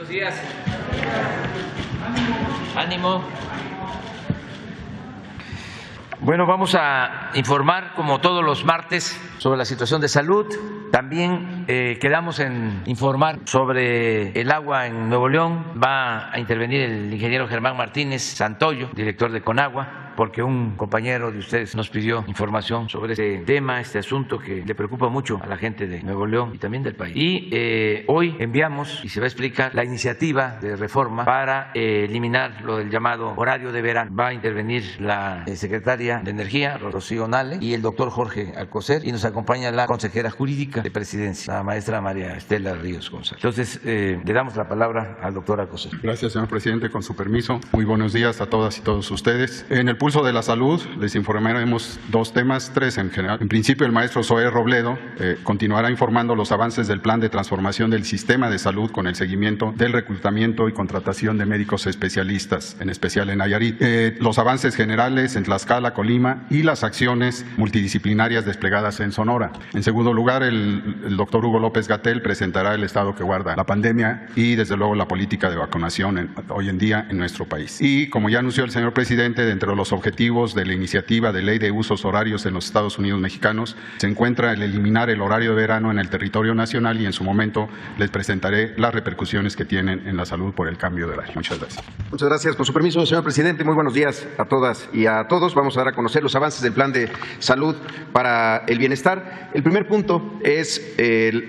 días. Ánimo. Bueno, vamos a informar como todos los martes sobre la situación de salud. También quedamos en informar sobre el agua en Nuevo León. Va a intervenir el ingeniero Germán Martínez Santoyo, director de Conagua, porque un compañero de ustedes nos pidió información sobre este tema, este asunto que le preocupa mucho a la gente de Nuevo León y también del país. Y hoy enviamos, y se va a explicar, la iniciativa de reforma para eliminar lo del llamado horario de verano. Va a intervenir la secretaria de Energía, Rocío Nale, y el doctor Jorge Alcocer, y nos acompaña la consejera jurídica de Presidencia, la maestra María Estela Ríos González. Entonces, le damos la palabra al doctor Alcocer. Gracias, señor presidente, con su permiso. Muy buenos días a todas y todos ustedes. En el pulso de la salud les informaremos dos temas, tres en general. En principio, el maestro Zoé Robledo continuará informando los avances del plan de transformación del sistema de salud con el seguimiento del reclutamiento y contratación de médicos especialistas, en especial en Nayarit, los avances generales en Tlaxcala, Colima y las acciones multidisciplinarias desplegadas en Sonora. En segundo lugar, el doctor Hugo López-Gatell presentará el estado que guarda la pandemia y, desde luego, la política de vacunación hoy en día en nuestro país. Y, como ya anunció el señor presidente, dentro de los objetivos de la iniciativa de ley de usos horarios en los Estados Unidos mexicanos se encuentra el eliminar el horario de verano en el territorio nacional, y en su momento les presentaré las repercusiones que tienen en la salud por el cambio de horario. Muchas gracias. Muchas gracias. Con su permiso, señor presidente, muy buenos días a todas y a todos. Vamos a dar a conocer los avances del plan de salud para el bienestar. El primer punto es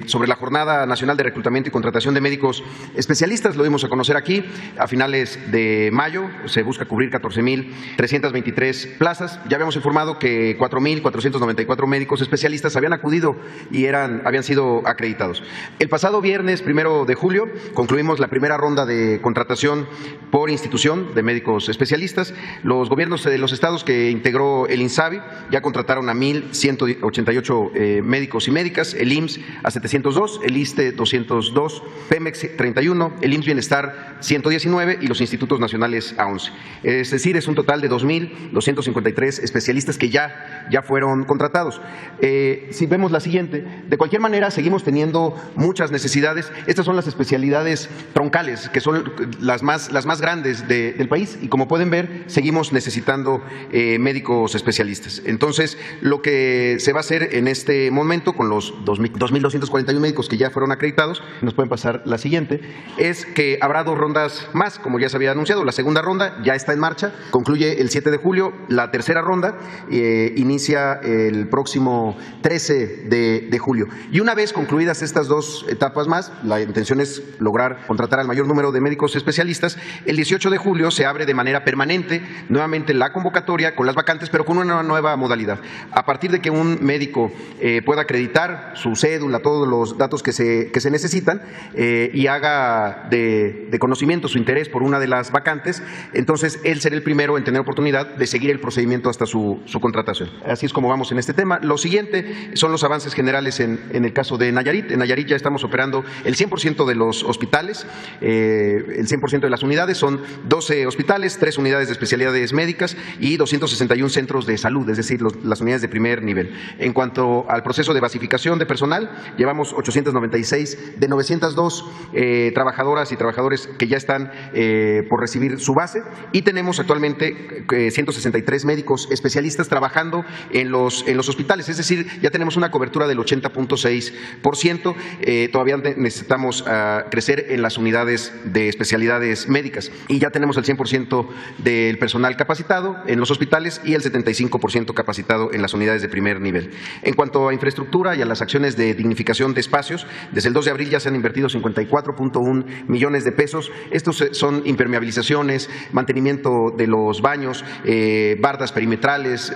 sobre la Jornada Nacional de Reclutamiento y Contratación de Médicos Especialistas. Lo dimos a conocer aquí. A finales de mayo se busca cubrir 14,323 plazas. Ya habíamos informado que 4,494 médicos especialistas habían acudido y habían sido acreditados. El pasado viernes 1 de julio concluimos la primera ronda de contratación por institución de médicos especialistas. Los gobiernos de los estados que integró el INSABI ya contrataron a 1,188 médicos y médicas, el IMSS a 702, el ISSSTE 202, Pemex 31, el IMSS Bienestar 119 y los institutos nacionales a 11. Es decir, es un total de 2,253 especialistas que ya fueron contratados. Si vemos la siguiente, de cualquier manera seguimos teniendo muchas necesidades. Estas son las especialidades troncales, que son las más grandes del país, y como pueden ver, seguimos necesitando médicos especialistas. Entonces, lo que se va a hacer en este momento con los 2,241 médicos que ya fueron acreditados, nos pueden pasar la siguiente, es que habrá dos rondas más, como ya se había anunciado. La segunda ronda ya está en marcha, concluye el 7 de julio. La tercera ronda inicia el próximo 13 de julio. Y una vez concluidas estas dos etapas más, la intención es lograr contratar al mayor número de médicos especialistas. El 18 de julio se abre de manera permanente nuevamente la convocatoria con las vacantes, pero con una nueva modalidad. A partir de que un médico pueda acreditar su cédula, todos los datos que se necesitan, y haga de conocimiento su interés por una de las vacantes, entonces él será el primero en tener oportunidad de seguir el procedimiento hasta su contratación. Así es como vamos en este tema. Lo siguiente son los avances generales en el caso de Nayarit. En Nayarit ya estamos operando el 100% de los hospitales, el 100% de las unidades. Son 12 hospitales, 3 unidades de especialidades médicas y 261 centros de salud, es decir, las unidades de primer nivel. En cuanto al proceso de basificación de personal, llevamos 896 de 902 trabajadoras y trabajadores que ya están por recibir su base, y tenemos actualmente 163 médicos especialistas trabajando en los hospitales, es decir, ya tenemos una cobertura del 80,6%. Todavía necesitamos crecer en las unidades de especialidades médicas, y ya tenemos el 100% del personal capacitado en los hospitales y el 75% capacitado en las unidades de primer nivel. En cuanto a infraestructura y a las acciones de dignificación de espacios, desde el 2 de abril ya se han invertido 54,1 millones de pesos. Estos son impermeabilizaciones, mantenimiento de los baños, bardas perimetrales,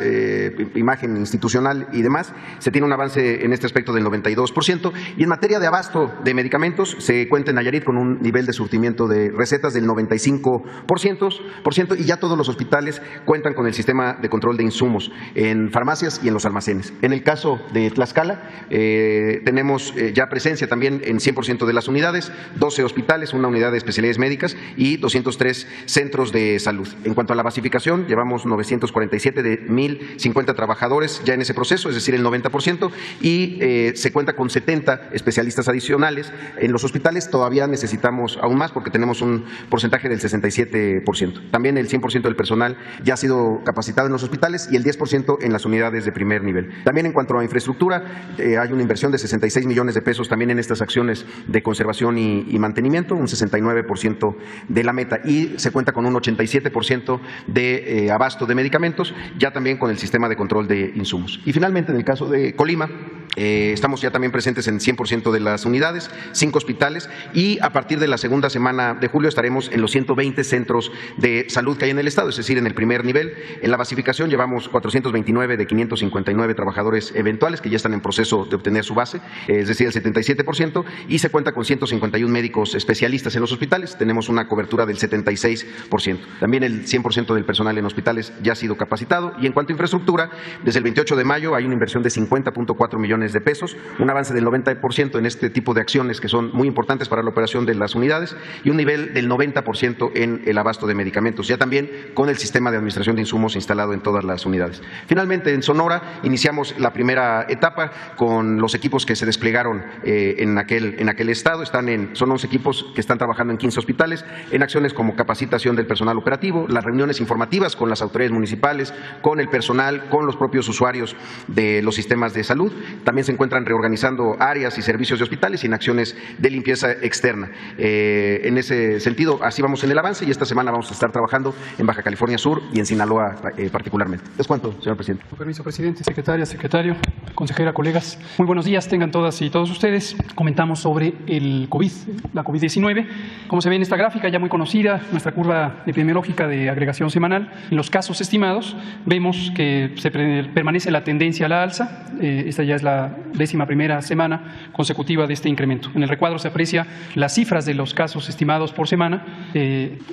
imagen institucional y demás. Se tiene un avance en este aspecto del 92%. Y en materia de abasto de medicamentos, se cuenta en Nayarit con un nivel de surtimiento de recetas del 95%, y ya todos los hospitales cuentan con el sistema de control de insumos en farmacias y en los almacenes. En el caso de Tlaxcala, tenemos ya presencia también en 100% de las unidades, 12 hospitales, una unidad de especialidades médicas y 203 centros de salud. En cuanto a la basificación, llevamos 947 de 1,050 trabajadores ya en ese proceso, es decir, el 90%, y se cuenta con 70 especialistas adicionales. En los hospitales todavía necesitamos aún más porque tenemos un porcentaje del 67%. También el 100% del personal ya ha sido capacitado en los hospitales y el 10% en las unidades de primer nivel. También en cuanto a infraestructura, hay una inversión de 66 millones de pesos también en estas acciones de conservación y mantenimiento, un 69% de la meta, y se cuenta con un 87% de abasto de medicamentos, ya también con el sistema de control de insumos. Y finalmente, en el caso de Colima, estamos ya también presentes en 100% de las unidades, 5 hospitales, y a partir de la segunda semana de julio estaremos en los 120 centros de salud que hay en el estado, es decir, en el primer nivel. En la basificación llevamos 429 de 559 trabajadores eventuales que ya están en proceso de obtener su base, es decir, el 77%, y se cuenta con 151 médicos especialistas en los hospitales, tenemos una cobertura del 76%. También el 100% del personal en hospitales ya ha sido capacitado. Y en cuanto a infraestructura, desde el 28 de mayo hay una inversión de 50.4 millones de pesos, un avance del 90% en este tipo de acciones que son muy importantes para la operación de las unidades, y un nivel del 90% en el abasto de medicamentos, ya también con el sistema de administración de insumos instalado en todas las unidades. Finalmente, en Sonora iniciamos la primera etapa con los equipos que se desplegaron en aquel estado. Son 11 equipos que están trabajando en 15 hospitales en acciones como capacitación del personal operativo, las reuniones informativas con las autoridades municipales, con el personal, con los propios usuarios de los sistemas de salud. También se encuentran reorganizando áreas y servicios de hospitales y en acciones de limpieza externa. En ese sentido, así vamos en el avance, y esta semana vamos a estar trabajando en Baja California Sur y en Sinaloa particularmente. ¿Es cuánto, señor presidente? Con permiso, presidente, secretaria, secretario, consejera, colegas. Muy buenos días, tengan todas y todos ustedes. Comentamos sobre el COVID, la COVID-19. Como se ve en esta gráfica ya muy conocida, nuestra curva epidemiológica de agregación semanal, en los casos estimados, vemos que se permanece la tendencia a la alza. Esta ya es la 11ª semana consecutiva de este incremento. En el recuadro se aprecia las cifras de los casos estimados por semana,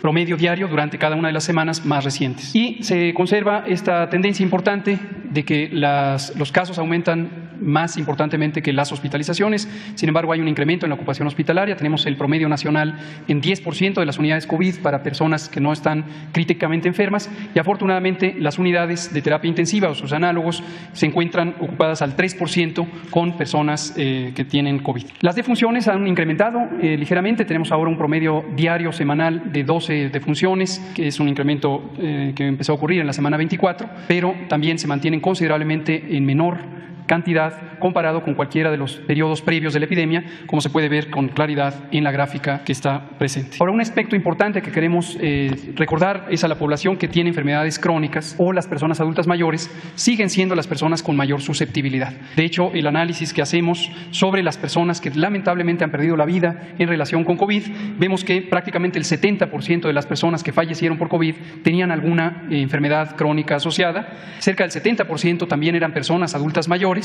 promedio diario durante cada una de las semanas más recientes. Y se conserva esta tendencia importante de que los casos aumentan más importantemente que las hospitalizaciones. Sin embargo, hay un incremento en la ocupación hospitalaria. Tenemos el promedio nacional en 10% de las unidades COVID para personas que no están críticamente enfermas, y afortunadamente las unidades de terapia intensiva o sus análogos se encuentran ocupadas al 3% con personas que tienen COVID. Las defunciones han incrementado ligeramente. Tenemos ahora un promedio diario semanal de 12 defunciones, que es un incremento que empezó a ocurrir en la semana 24, pero también se mantienen considerablemente en menor cantidad comparado con cualquiera de los periodos previos de la epidemia, como se puede ver con claridad en la gráfica que está presente. Ahora, un aspecto importante que queremos recordar es a la población que tiene enfermedades crónicas o las personas adultas mayores siguen siendo las personas con mayor susceptibilidad. De hecho, el análisis que hacemos sobre las personas que lamentablemente han perdido la vida en relación con COVID, vemos que prácticamente el 70% de las personas que fallecieron por COVID tenían alguna enfermedad crónica asociada. Cerca del 70% también eran personas adultas mayores,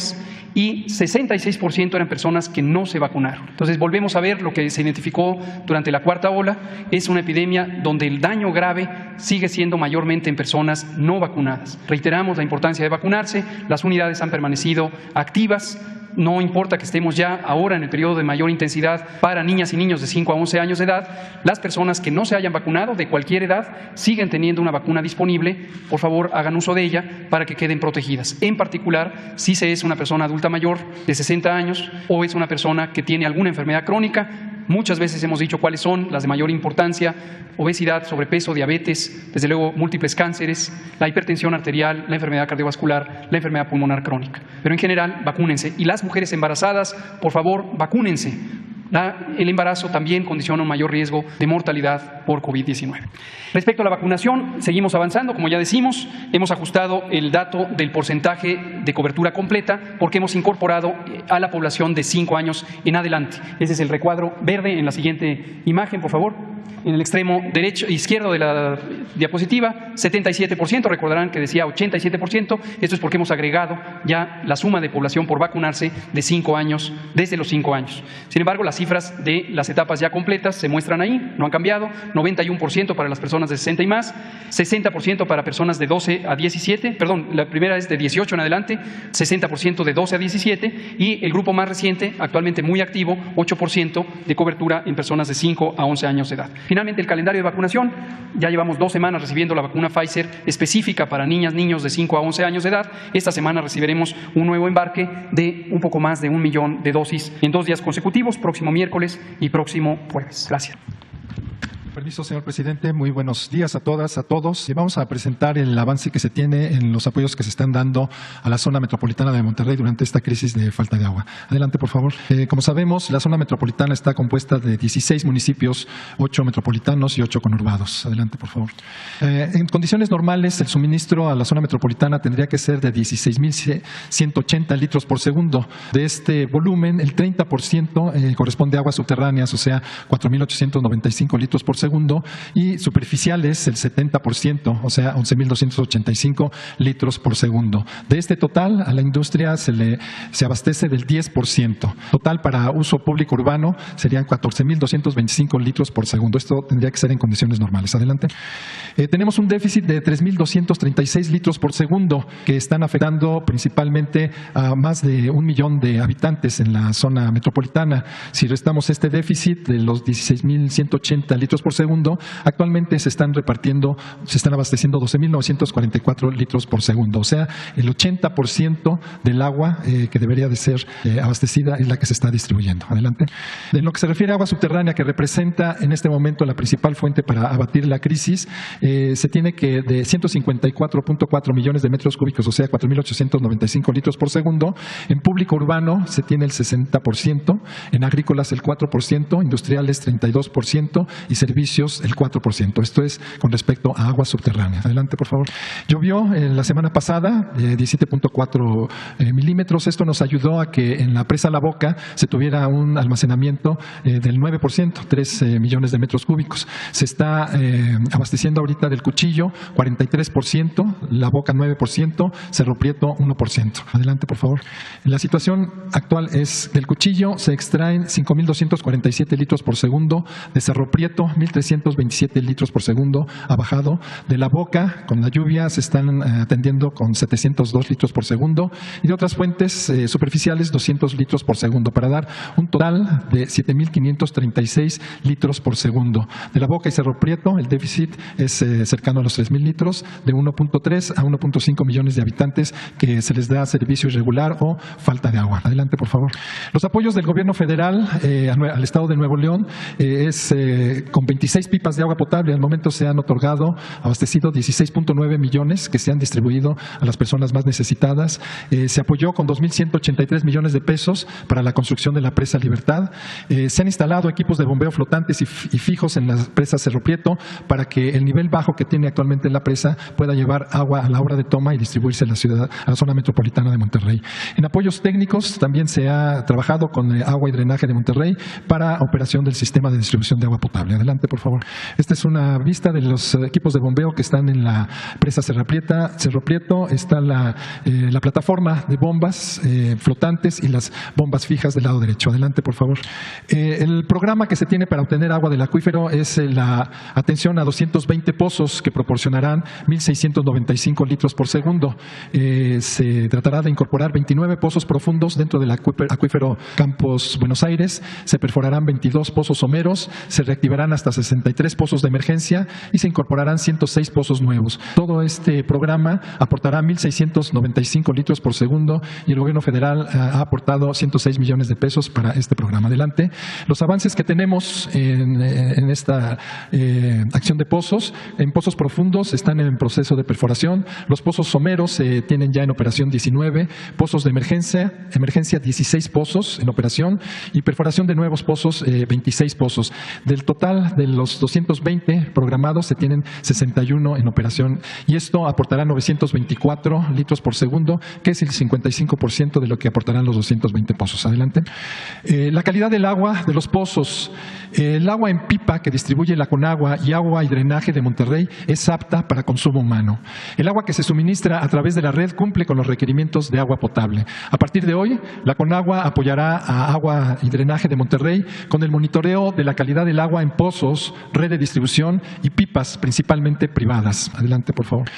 y 66% eran personas que no se vacunaron. Entonces volvemos a ver lo que se identificó durante la cuarta ola. Es una epidemia donde el daño grave sigue siendo mayormente en personas no vacunadas. Reiteramos la importancia de vacunarse. Las unidades han permanecido activas. No importa que estemos ya ahora en el periodo de mayor intensidad para niñas y niños de 5 a 11 años de edad, las personas que no se hayan vacunado de cualquier edad siguen teniendo una vacuna disponible. Por favor, hagan uso de ella para que queden protegidas. En particular, si se es una persona adulta mayor de 60 años o es una persona que tiene alguna enfermedad crónica. Muchas veces hemos dicho cuáles son las de mayor importancia: obesidad, sobrepeso, diabetes, desde luego múltiples cánceres, la hipertensión arterial, la enfermedad cardiovascular, la enfermedad pulmonar crónica. Pero en general, vacúnense. Y las mujeres embarazadas, por favor, vacúnense. El embarazo también condiciona un mayor riesgo de mortalidad por COVID-19. Respecto a la vacunación, seguimos avanzando. Como ya decimos, hemos ajustado el dato del porcentaje de cobertura completa porque hemos incorporado a la población de 5 años en adelante. Ese es el recuadro verde en la siguiente imagen, por favor. En el extremo izquierdo de la diapositiva, 77%, recordarán que decía 87%, esto es porque hemos agregado ya la suma de población por vacunarse de 5 años, desde los 5 años. Sin embargo, las cifras de las etapas ya completas se muestran ahí, no han cambiado: 91% para las personas de 60 y más, 60% para personas de 12 a 17, perdón, la primera es de 18 en adelante, 60% de 12 a 17, y el grupo más reciente, actualmente muy activo, 8% de cobertura en personas de 5 a 11 años de edad. Finalmente, el calendario de vacunación. Ya llevamos 2 semanas recibiendo la vacuna Pfizer específica para niñas, niños de 5 a 11 años de edad. Esta semana recibiremos un nuevo embarque de un poco más de 1 millón de dosis en 2 días consecutivos, próximo miércoles y próximo jueves. Gracias. Permiso, señor presidente. Muy buenos días a todas, a todos. Vamos a presentar el avance que se tiene en los apoyos que se están dando a la zona metropolitana de Monterrey durante esta crisis de falta de agua. Adelante, por favor. Como sabemos, la zona metropolitana está compuesta de 16 municipios, 8 metropolitanos y 8 conurbados. Adelante, por favor. En condiciones normales, el suministro a la zona metropolitana tendría que ser de 16.180 litros por segundo. De este volumen, el 30% corresponde a aguas subterráneas, o sea, 4.895 litros por segundo, y superficiales el 70%, o sea, 11.285 litros por segundo. De este total, a la industria se abastece del 10%. Total para uso público urbano serían 14.225 litros por segundo. Esto tendría que ser en condiciones normales. Adelante. Tenemos un déficit de 3.236 litros por segundo que están afectando principalmente a más de 1 millón de habitantes en la zona metropolitana. Si restamos este déficit de los 16.180 litros por segundo, actualmente se están abasteciendo 12.944 litros por segundo. O sea, el 80% del agua que debería de ser abastecida es la que se está distribuyendo. Adelante. En lo que se refiere a agua subterránea, que representa en este momento la principal fuente para abatir la crisis, se tiene que de 154.4 millones de metros cúbicos, o sea, 4.895 litros por segundo. En público urbano se tiene el 60%, en agrícolas el 4%, industriales 32% y servicios el 4%. Esto es con respecto a aguas subterráneas. Adelante, por favor. Llovió la semana pasada 17.4 milímetros. Esto nos ayudó a que en la presa La Boca se tuviera un almacenamiento del 9%, 3 millones de metros cúbicos. Se está abasteciendo ahorita del Cuchillo 43%, La Boca 9%, Cerro Prieto 1%. Adelante, por favor. La situación actual es del Cuchillo se extraen 5.247 litros por segundo, de Cerro Prieto 1.327 litros por segundo ha bajado. De La Boca, con la lluvia, se están atendiendo con 702 litros por segundo y de otras fuentes superficiales 200 litros por segundo, para dar un total de 7.536 litros por segundo. De La Boca y Cerro Prieto, el déficit es cercano a los 3.000 litros, de 1.3 a 1.5 millones de habitantes que se les da servicio irregular o falta de agua. Adelante, por favor. Los apoyos del gobierno federal al Estado de Nuevo León es con 26 pipas de agua potable. Al momento se han abastecido 16.9 millones que se han distribuido a las personas más necesitadas. Se apoyó con 2.183 millones de pesos para la construcción de la presa Libertad. Se han instalado equipos de bombeo flotantes y fijos en la presa Cerro Prieto para que el nivel bajo que tiene actualmente en la presa pueda llevar agua a la hora de toma y distribuirse a la zona metropolitana de Monterrey. En apoyos técnicos también se ha trabajado con Agua y Drenaje de Monterrey para operación del sistema de distribución de agua potable. Adelante, por favor. Esta es una vista de los equipos de bombeo que están en la presa Cerro Prieto. Está la plataforma de bombas flotantes y las bombas fijas del lado derecho. Adelante, por favor. El programa que se tiene para obtener agua del acuífero es la atención a 220 pozos que proporcionarán 1.695 litros por segundo. Se tratará de incorporar 29 pozos profundos dentro del acuífero Campos Buenos Aires. Se perforarán 22 pozos someros, se reactivarán hasta 63 pozos de emergencia y se incorporarán 106 pozos nuevos. Todo este programa aportará 1.695 litros por segundo y el gobierno federal ha aportado 106 millones de pesos para este programa. Adelante. Los avances que tenemos en esta acción de pozos, en pozos profundos están en proceso de perforación. Los pozos someros tienen ya en operación 19, pozos de emergencia 16 pozos en operación y perforación de nuevos pozos 26 pozos. Del total de los 220 programados se tienen 61 en operación y esto aportará 924 litros por segundo, que es el 55% de lo que aportarán los 220 pozos. Adelante. La calidad del agua de los pozos. El agua en pipa que distribuye la Conagua y Agua y Drenaje de Monterrey es apta para consumo humano. El agua que se suministra a través de la red cumple con los requerimientos de agua potable. A partir de hoy, la Conagua apoyará a Agua y Drenaje de Monterrey con el monitoreo de la calidad del agua en pozos gasoductos, red de distribución y pipas, principalmente privadas. Adelante, por favor.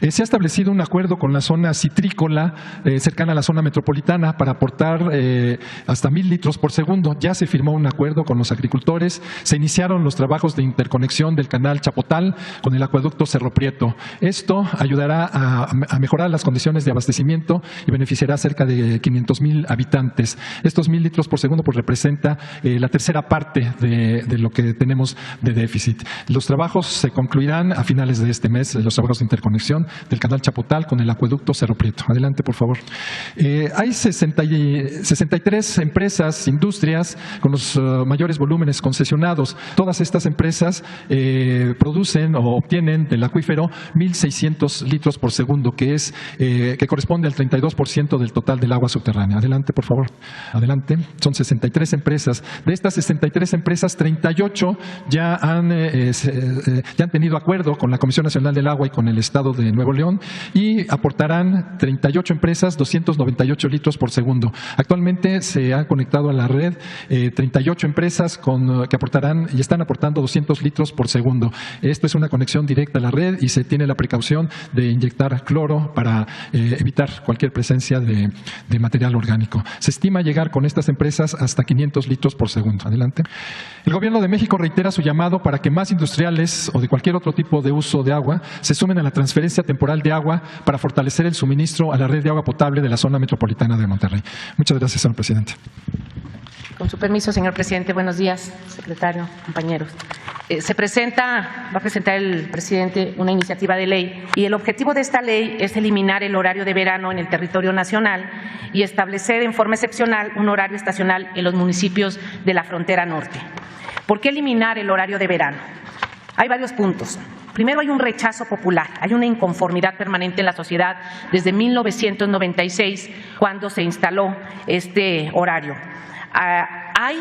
Se ha establecido un acuerdo con la zona citrícola cercana a la zona metropolitana para aportar hasta 1,000 litros por segundo. Ya se firmó un acuerdo con los agricultores. Se iniciaron los trabajos de interconexión del canal Chapotal con el acueducto Cerro Prieto. Esto ayudará a mejorar las condiciones de abastecimiento y beneficiará a cerca de 500,000 habitantes. Estos 1,000 litros por segundo pues representa la tercera parte de lo que tenemos de déficit. Los trabajos se concluirán a finales de este mes, los trabajos de interconexión del canal Chapotal con el acueducto Cerro Prieto. Adelante, por favor. Hay 63 empresas, industrias con los mayores volúmenes concesionados. Todas estas empresas producen o obtienen del acuífero 1,600 litros por segundo, que corresponde al 32% del total del agua subterránea. Adelante, por favor. Adelante. Son 63 empresas. De estas 63 empresas, 38 ya han tenido acuerdo con la Comisión Nacional del Agua y con el Estado de Nuevo León y aportarán 38 empresas 298 litros por segundo. Actualmente se han conectado a la red 38 empresas que aportarán y están aportando 200 litros por segundo. Esto es una conexión directa a la red y se tiene la precaución de inyectar cloro para evitar cualquier presencia de material orgánico. Se estima llegar con estas empresas hasta 500 litros por segundo. Adelante. El Gobierno de México reitera su llamado para que más industriales o de cualquier otro tipo de uso de agua se sumen a la transferencia temporal de agua para fortalecer el suministro a la red de agua potable de la zona metropolitana de Monterrey. Muchas gracias, señor presidente. Con su permiso, señor presidente. Buenos días, secretario, compañeros. Va a presentar el presidente una iniciativa de ley y el objetivo de esta ley es eliminar el horario de verano en el territorio nacional y establecer en forma excepcional un horario estacional en los municipios de la frontera norte. ¿Por qué eliminar el horario de verano? Hay varios puntos. Primero, hay un rechazo popular, hay una inconformidad permanente en la sociedad desde 1996, cuando se instaló este horario. Hay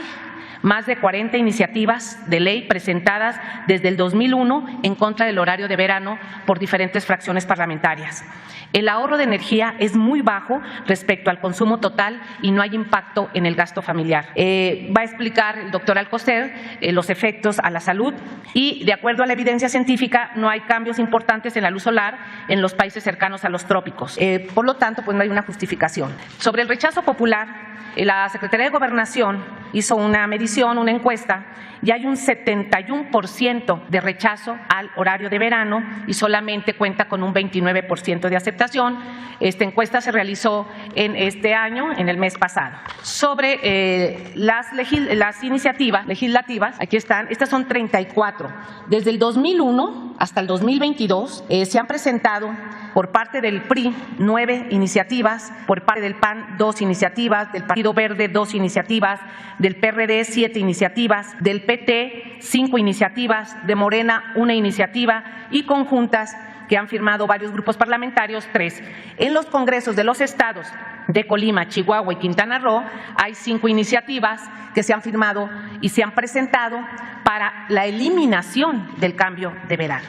más de 40 iniciativas de ley presentadas desde el 2001 en contra del horario de verano por diferentes fracciones parlamentarias. El ahorro de energía es muy bajo respecto al consumo total y no hay impacto en el gasto familiar. Va a explicar el doctor Alcocer los efectos a la salud y, de acuerdo a la evidencia científica, no hay cambios importantes en la luz solar en los países cercanos a los trópicos. Por lo tanto, pues no hay una justificación. Sobre el rechazo popular, la Secretaría de Gobernación hizo una medición, una encuesta, y hay un 71% de rechazo al horario de verano y solamente cuenta con un 29% de aceptación. Esta encuesta se realizó en este año, en el mes pasado. Sobre las iniciativas legislativas, aquí están, estas son 34. Desde el 2001 hasta el 2022 se han presentado por parte del PRI 9 iniciativas, por parte del PAN 2 iniciativas, del Partido Verde 2 iniciativas, del PRD 7 iniciativas, del PT 5 iniciativas, de Morena 1 iniciativa y conjuntas que han firmado varios grupos parlamentarios 3. En los congresos de los estados de Colima, Chihuahua y Quintana Roo hay 5 iniciativas que se han firmado y se han presentado para la eliminación del cambio de verano.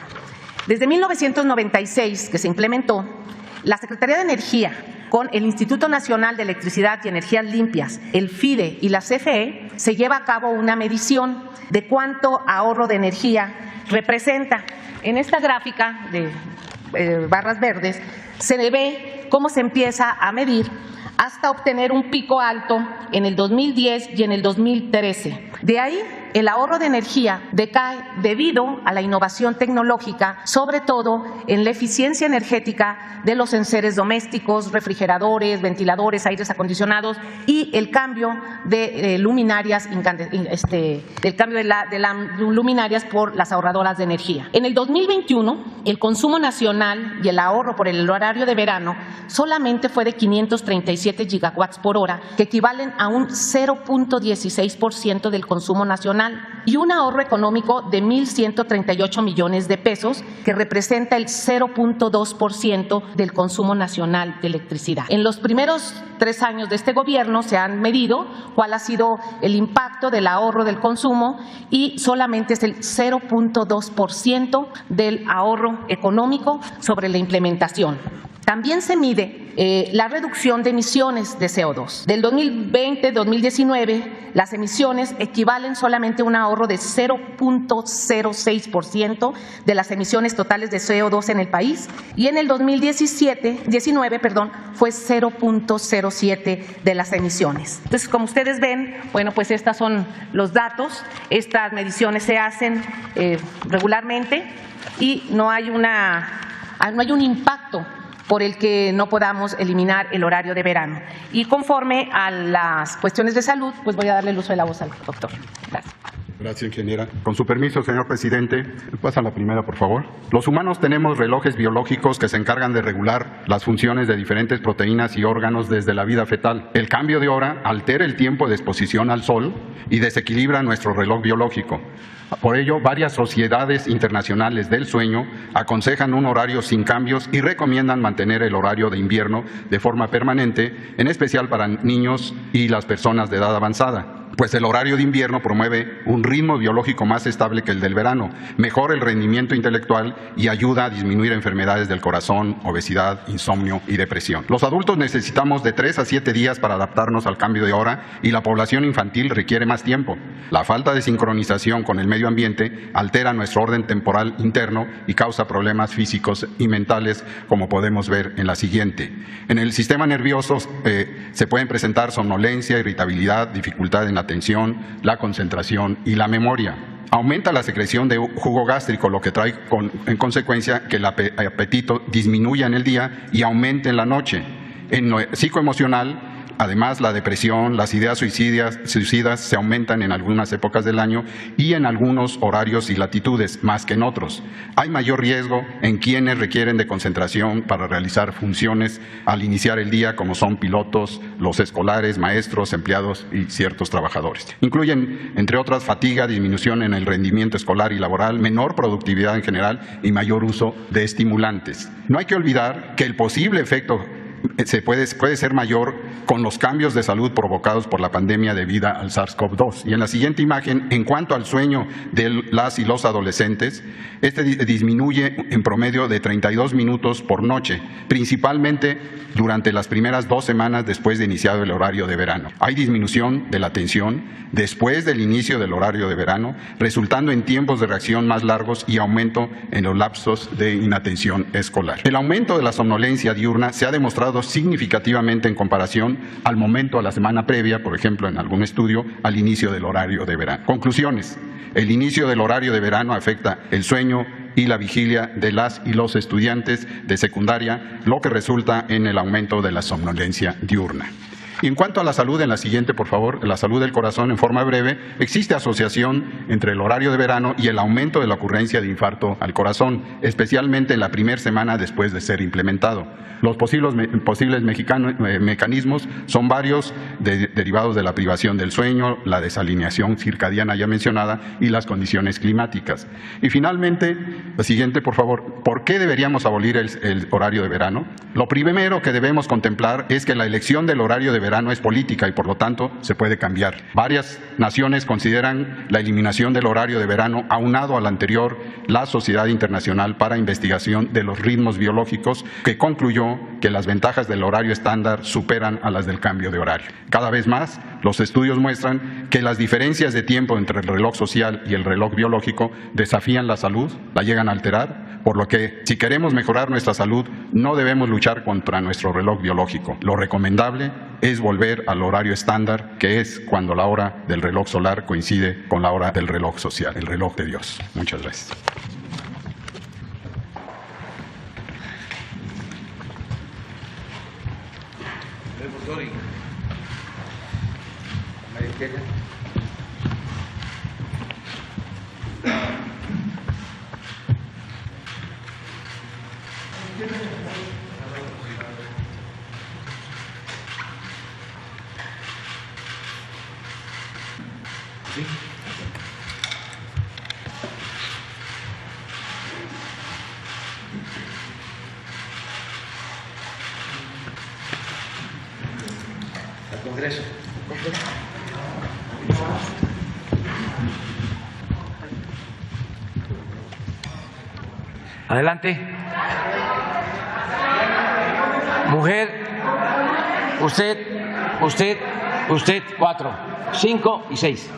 Desde 1996, que se implementó, la Secretaría de Energía, con el Instituto Nacional de Electricidad y Energías Limpias, el FIDE y la CFE, se lleva a cabo una medición de cuánto ahorro de energía representa. En esta gráfica de barras verdes se ve cómo se empieza a medir hasta obtener un pico alto en el 2010 y en el 2013. De ahí, el ahorro de energía decae debido a la innovación tecnológica, sobre todo en la eficiencia energética de los enseres domésticos, refrigeradores, ventiladores, aires acondicionados y el cambio de luminarias, luminarias por las ahorradoras de energía. En el 2021, el consumo nacional y el ahorro por el horario de verano solamente fue de 537 gigawatts por hora, que equivalen a un 0.16% del consumo nacional, y un ahorro económico de 1,138 millones de pesos, que representa el 0.2% del consumo nacional de electricidad. En los primeros 3 años de este gobierno se han medido cuál ha sido el impacto del ahorro del consumo y solamente es el 0.2% del ahorro económico sobre la implementación. También se mide la reducción de emisiones de CO2. Del 2020-2019, las emisiones equivalen solamente a un ahorro de 0.06% de las emisiones totales de CO2 en el país, y en el 2019 fue 0.07% de las emisiones. Entonces, como ustedes ven, bueno, pues estos son los datos. Estas mediciones se hacen regularmente y no hay un impacto por el que no podamos eliminar el horario de verano. Y conforme a las cuestiones de salud, pues voy a darle el uso de la voz al doctor. Gracias. Gracias, ingeniera. Con su permiso, señor presidente, pasa la primera, por favor. Los humanos tenemos relojes biológicos que se encargan de regular las funciones de diferentes proteínas y órganos desde la vida fetal. El cambio de hora altera el tiempo de exposición al sol y desequilibra nuestro reloj biológico. Por ello, varias sociedades internacionales del sueño aconsejan un horario sin cambios y recomiendan mantener el horario de invierno de forma permanente, en especial para niños y las personas de edad avanzada, pues el horario de invierno promueve un ritmo biológico más estable que el del verano, mejora el rendimiento intelectual y ayuda a disminuir enfermedades del corazón, obesidad, insomnio y depresión. Los adultos necesitamos de 3 a 7 días para adaptarnos al cambio de hora y la población infantil requiere más tiempo. La falta de sincronización con el medio ambiente altera nuestro orden temporal interno y causa problemas físicos y mentales, como podemos ver en la siguiente. En el sistema nervioso se pueden presentar somnolencia, irritabilidad, dificultad en la atención, la concentración y la memoria. Aumenta la secreción de jugo gástrico, lo que trae en consecuencia que el apetito disminuya en el día y aumente en la noche. En lo psicoemocional, además, la depresión, las ideas suicidas se aumentan en algunas épocas del año y en algunos horarios y latitudes, más que en otros. Hay mayor riesgo en quienes requieren de concentración para realizar funciones al iniciar el día, como son pilotos, los escolares, maestros, empleados y ciertos trabajadores. Incluyen, entre otras, fatiga, disminución en el rendimiento escolar y laboral, menor productividad en general y mayor uso de estimulantes. No hay que olvidar que el posible efecto puede ser mayor con los cambios de salud provocados por la pandemia debida al SARS-CoV-2. Y en la siguiente imagen, en cuanto al sueño de las y los adolescentes, este disminuye en promedio de 32 minutos por noche, principalmente durante las primeras 2 semanas después de iniciado el horario de verano. Hay disminución de la atención después del inicio del horario de verano, resultando en tiempos de reacción más largos y aumento en los lapsos de inatención escolar. El aumento de la somnolencia diurna se ha demostrado significativamente en comparación al momento a la semana previa, por ejemplo, en algún estudio, al inicio del horario de verano. Conclusiones. El inicio del horario de verano afecta el sueño y la vigilia de las y los estudiantes de secundaria, lo que resulta en el aumento de la somnolencia diurna. Y en cuanto a la salud, en la siguiente, por favor, la salud del corazón en forma breve, existe asociación entre el horario de verano y el aumento de la ocurrencia de infarto al corazón, especialmente en la primera semana después de ser implementado. Los posibles mecanismos son varios, derivados de la privación del sueño, la desalineación circadiana ya mencionada y las condiciones climáticas. Y finalmente, la siguiente, por favor, ¿por qué deberíamos abolir el horario de verano? Lo primero que debemos contemplar es que la elección del horario de verano es política y por lo tanto se puede cambiar. Varias naciones consideran la eliminación del horario de verano. Aunado al anterior, la Sociedad Internacional para Investigación de los Ritmos Biológicos, que concluyó que las ventajas del horario estándar superan a las del cambio de horario. Cada vez más, los estudios muestran que las diferencias de tiempo entre el reloj social y el reloj biológico desafían la salud, la llegan a alterar, por lo que si queremos mejorar nuestra salud no debemos luchar contra nuestro reloj biológico. Lo recomendable es volver al horario estándar, que es cuando la hora del reloj solar coincide con la hora del reloj social, el reloj de Dios. Muchas gracias. Al Congreso. Adelante. Mujer, usted, 4, 5 y 6.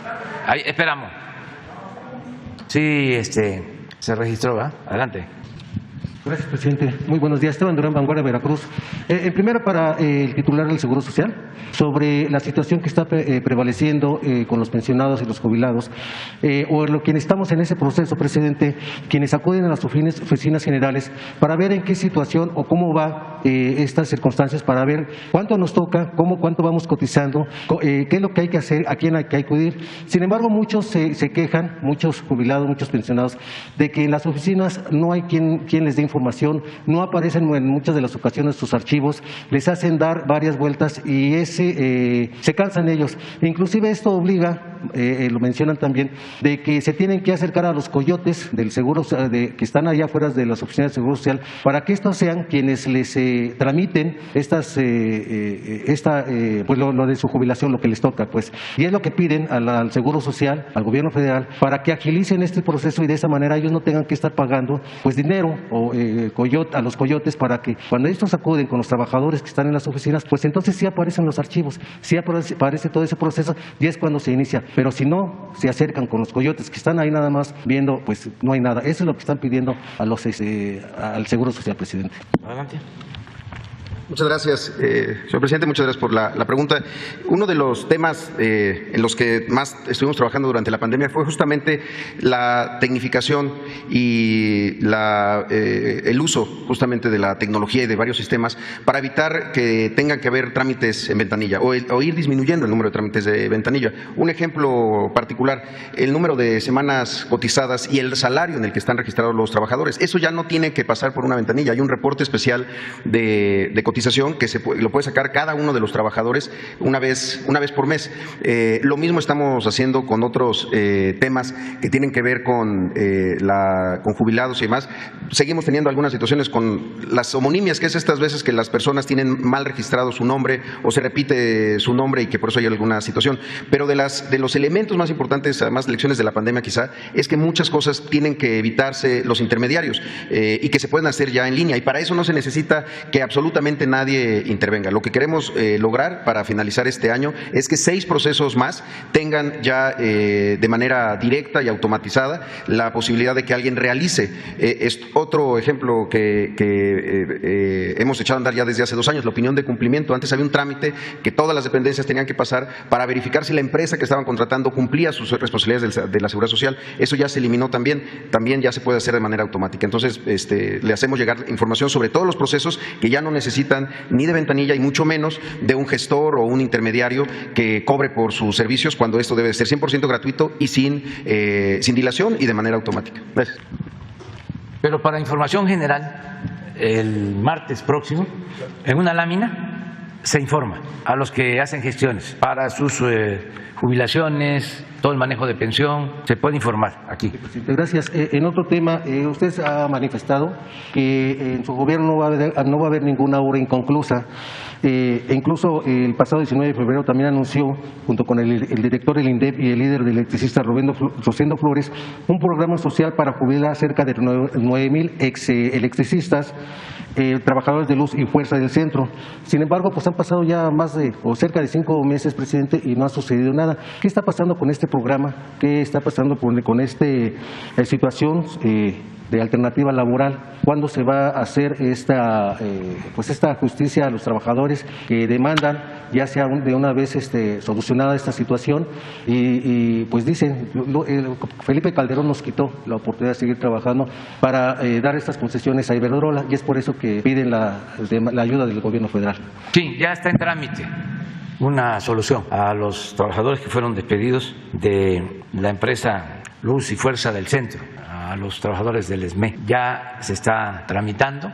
Ahí, esperamos. Sí, se registró, ¿verdad? Adelante. Gracias, presidente. Muy buenos días. Esteban Durán, Vanguardia, Veracruz. Primero, para el titular del Seguro Social, sobre la situación que está prevaleciendo con los pensionados y los jubilados, o quienes estamos en ese proceso, presidente, quienes acuden a las oficinas generales para ver en qué situación o cómo va estas circunstancias, para ver cuánto nos toca, cuánto vamos cotizando, qué es lo que hay que hacer, a quién hay que acudir. Sin embargo, muchos se quejan, muchos jubilados, muchos pensionados, de que en las oficinas no hay quien les dé información, no aparecen en muchas de las ocasiones sus archivos, les hacen dar varias vueltas y se cansan ellos. Inclusive esto obliga, lo mencionan también, de que se tienen que acercar a los coyotes del seguro que están allá afuera de las oficinas de Seguro Social para que estos sean quienes les tramiten pues lo de su jubilación, lo que les toca, pues. Y es lo que piden al Seguro Social, al Gobierno Federal, para que agilicen este proceso y de esa manera ellos no tengan que estar pagando pues dinero o a los coyotes, para que cuando estos acuden con los trabajadores que están en las oficinas, pues entonces sí aparecen los archivos, sí aparece todo ese proceso y es cuando se inicia. Pero si no se acercan con los coyotes que están ahí nada más viendo, pues no hay nada. Eso es lo que están pidiendo al Seguro Social, presidente. Adelante. Muchas gracias, señor presidente. Muchas gracias por la pregunta. Uno de los temas en los que más estuvimos trabajando durante la pandemia fue justamente la tecnificación y el uso justamente de la tecnología y de varios sistemas para evitar que tengan que haber trámites en ventanilla o ir disminuyendo el número de trámites de ventanilla. Un ejemplo particular, el número de semanas cotizadas y el salario en el que están registrados los trabajadores. Eso ya no tiene que pasar por una ventanilla. Hay un reporte especial de cotización que lo puede sacar cada uno de los trabajadores una vez por mes. Lo mismo estamos haciendo con otros temas que tienen que ver con jubilados y demás. Seguimos teniendo algunas situaciones con las homonimias, que es estas veces que las personas tienen mal registrado su nombre o se repite su nombre y que por eso hay alguna situación. Pero de los elementos más importantes, además de lecciones de la pandemia quizá, es que muchas cosas tienen que evitarse los intermediarios y que se pueden hacer ya en línea, y para eso no se necesita que absolutamente nadie intervenga. Lo que queremos lograr para finalizar este año es que 6 procesos más tengan ya de manera directa y automatizada la posibilidad de que alguien realice. Otro ejemplo que hemos echado a andar ya desde hace 2 años, la opinión de cumplimiento. Antes había un trámite que todas las dependencias tenían que pasar para verificar si la empresa que estaban contratando cumplía sus responsabilidades de la Seguridad Social. Eso ya se eliminó también ya se puede hacer de manera automática. Entonces, le hacemos llegar información sobre todos los procesos que ya no necesitan ni de ventanilla y mucho menos de un gestor o un intermediario que cobre por sus servicios, cuando esto debe ser 100% gratuito y sin dilación y de manera automática. Gracias. Pero para información general, el martes próximo, en una lámina, se informa a los que hacen gestiones para sus jubilaciones, todo el manejo de pensión, se puede informar aquí. Gracias. En otro tema, usted ha manifestado que en su gobierno no va a haber ninguna obra inconclusa. Incluso el pasado 19 de febrero también anunció, junto con el director del INDEP y el líder de electricistas Rosendo Flores, un programa social para jubilar cerca de 9,000 ex electricistas, trabajadores de luz y fuerza del centro. Sin embargo, pues han pasado ya cerca de 5 meses, presidente, y no ha sucedido nada. ¿Qué está pasando con este programa? ¿Qué está pasando con esta situación de alternativa laboral? ¿Cuándo se va a hacer esta justicia a los trabajadores que demandan, ya sea de una vez solucionada esta situación? Y pues dicen, Felipe Calderón nos quitó la oportunidad de seguir trabajando para dar estas concesiones a Iberdrola, y es por eso que piden la ayuda del gobierno federal. Sí, ya está en trámite una solución a los trabajadores que fueron despedidos de la empresa Luz y Fuerza del Centro, a los trabajadores del ESME. Ya se está tramitando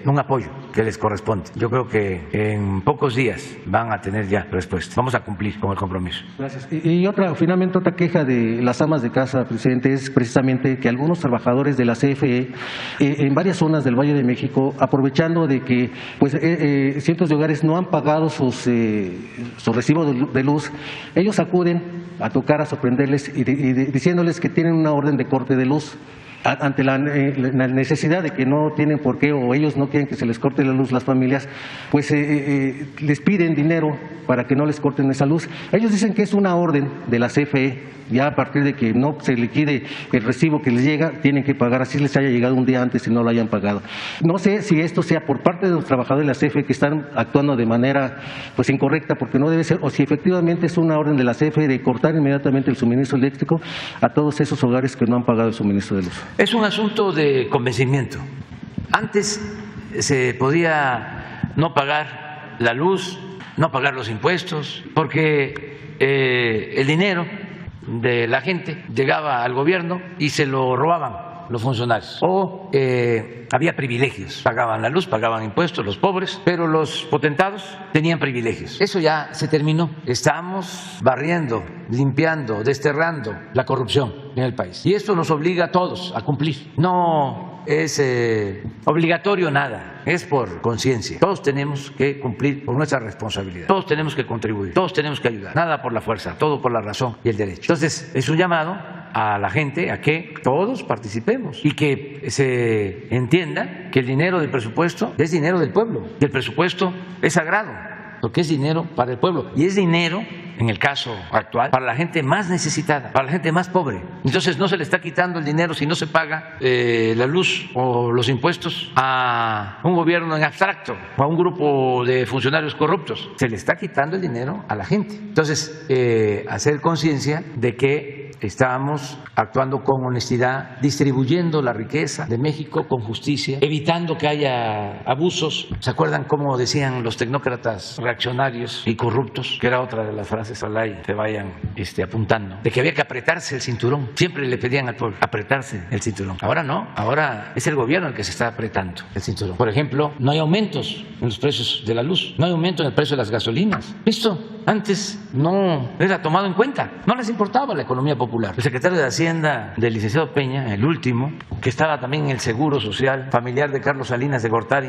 un apoyo que les corresponde. Yo creo que en pocos días van a tener ya respuesta. Vamos a cumplir con el compromiso. Gracias. Y finalmente otra queja de las amas de casa, presidente, es precisamente que algunos trabajadores de la CFE en varias zonas del Valle de México, aprovechando de que cientos de hogares no han pagado sus recibos de luz, ellos acuden a tocar, a sorprenderles y diciéndoles que tienen una orden de corte de luz. ante la necesidad de que no tienen por qué o ellos no quieren que se les corte la luz las familias, pues les piden dinero para que no les corten esa luz. Ellos dicen que es una orden de la CFE, ya a partir de que no se liquide el recibo que les llega, tienen que pagar, así les haya llegado un día antes y no lo hayan pagado. No sé si esto sea por parte de los trabajadores de la CFE que están actuando de manera pues incorrecta, porque no debe ser, o si efectivamente es una orden de la CFE de cortar inmediatamente el suministro eléctrico a todos esos hogares que no han pagado el suministro de luz. Es un asunto de convencimiento. Antes se podía no pagar la luz, no pagar los impuestos, porque el dinero de la gente llegaba al gobierno y se lo robaban los funcionarios. O había privilegios, pagaban la luz, pagaban impuestos los pobres, pero los potentados tenían privilegios. Eso ya se terminó. Estamos barriendo, limpiando, desterrando la corrupción en el país. Y esto nos obliga a todos a cumplir. No es obligatorio nada, es por conciencia. Todos tenemos que cumplir por nuestra responsabilidad. Todos tenemos que contribuir, todos tenemos que ayudar. Nada por la fuerza, todo por la razón y el derecho. Entonces, es un llamado a la gente a que todos participemos y que se entienda que el dinero del presupuesto es dinero del pueblo, y el presupuesto es sagrado, porque es dinero para el pueblo y es dinero, en el caso actual, para la gente más necesitada, para la gente más pobre. Entonces no se le está quitando el dinero si no se paga la luz o los impuestos a un gobierno en abstracto o a un grupo de funcionarios corruptos. Se le está quitando el dinero a la gente. Entonces, hacer conciencia de que estamos actuando con honestidad, distribuyendo la riqueza de México con justicia, evitando que haya abusos. ¿Se acuerdan cómo decían los tecnócratas reaccionarios y corruptos? Que era otra de las frases, ojalá y te vayan apuntando, de que había que apretarse el cinturón. Siempre le pedían al pueblo apretarse el cinturón. Ahora no, ahora es el gobierno el que se está apretando el cinturón. Por ejemplo, no hay aumentos en los precios de la luz, no hay aumento en el precio de las gasolinas. Esto antes no era tomado en cuenta, no les importaba la economía popular. El secretario de Hacienda del licenciado Peña, el último, que estaba también en el Seguro Social, familiar de Carlos Salinas de Gortari,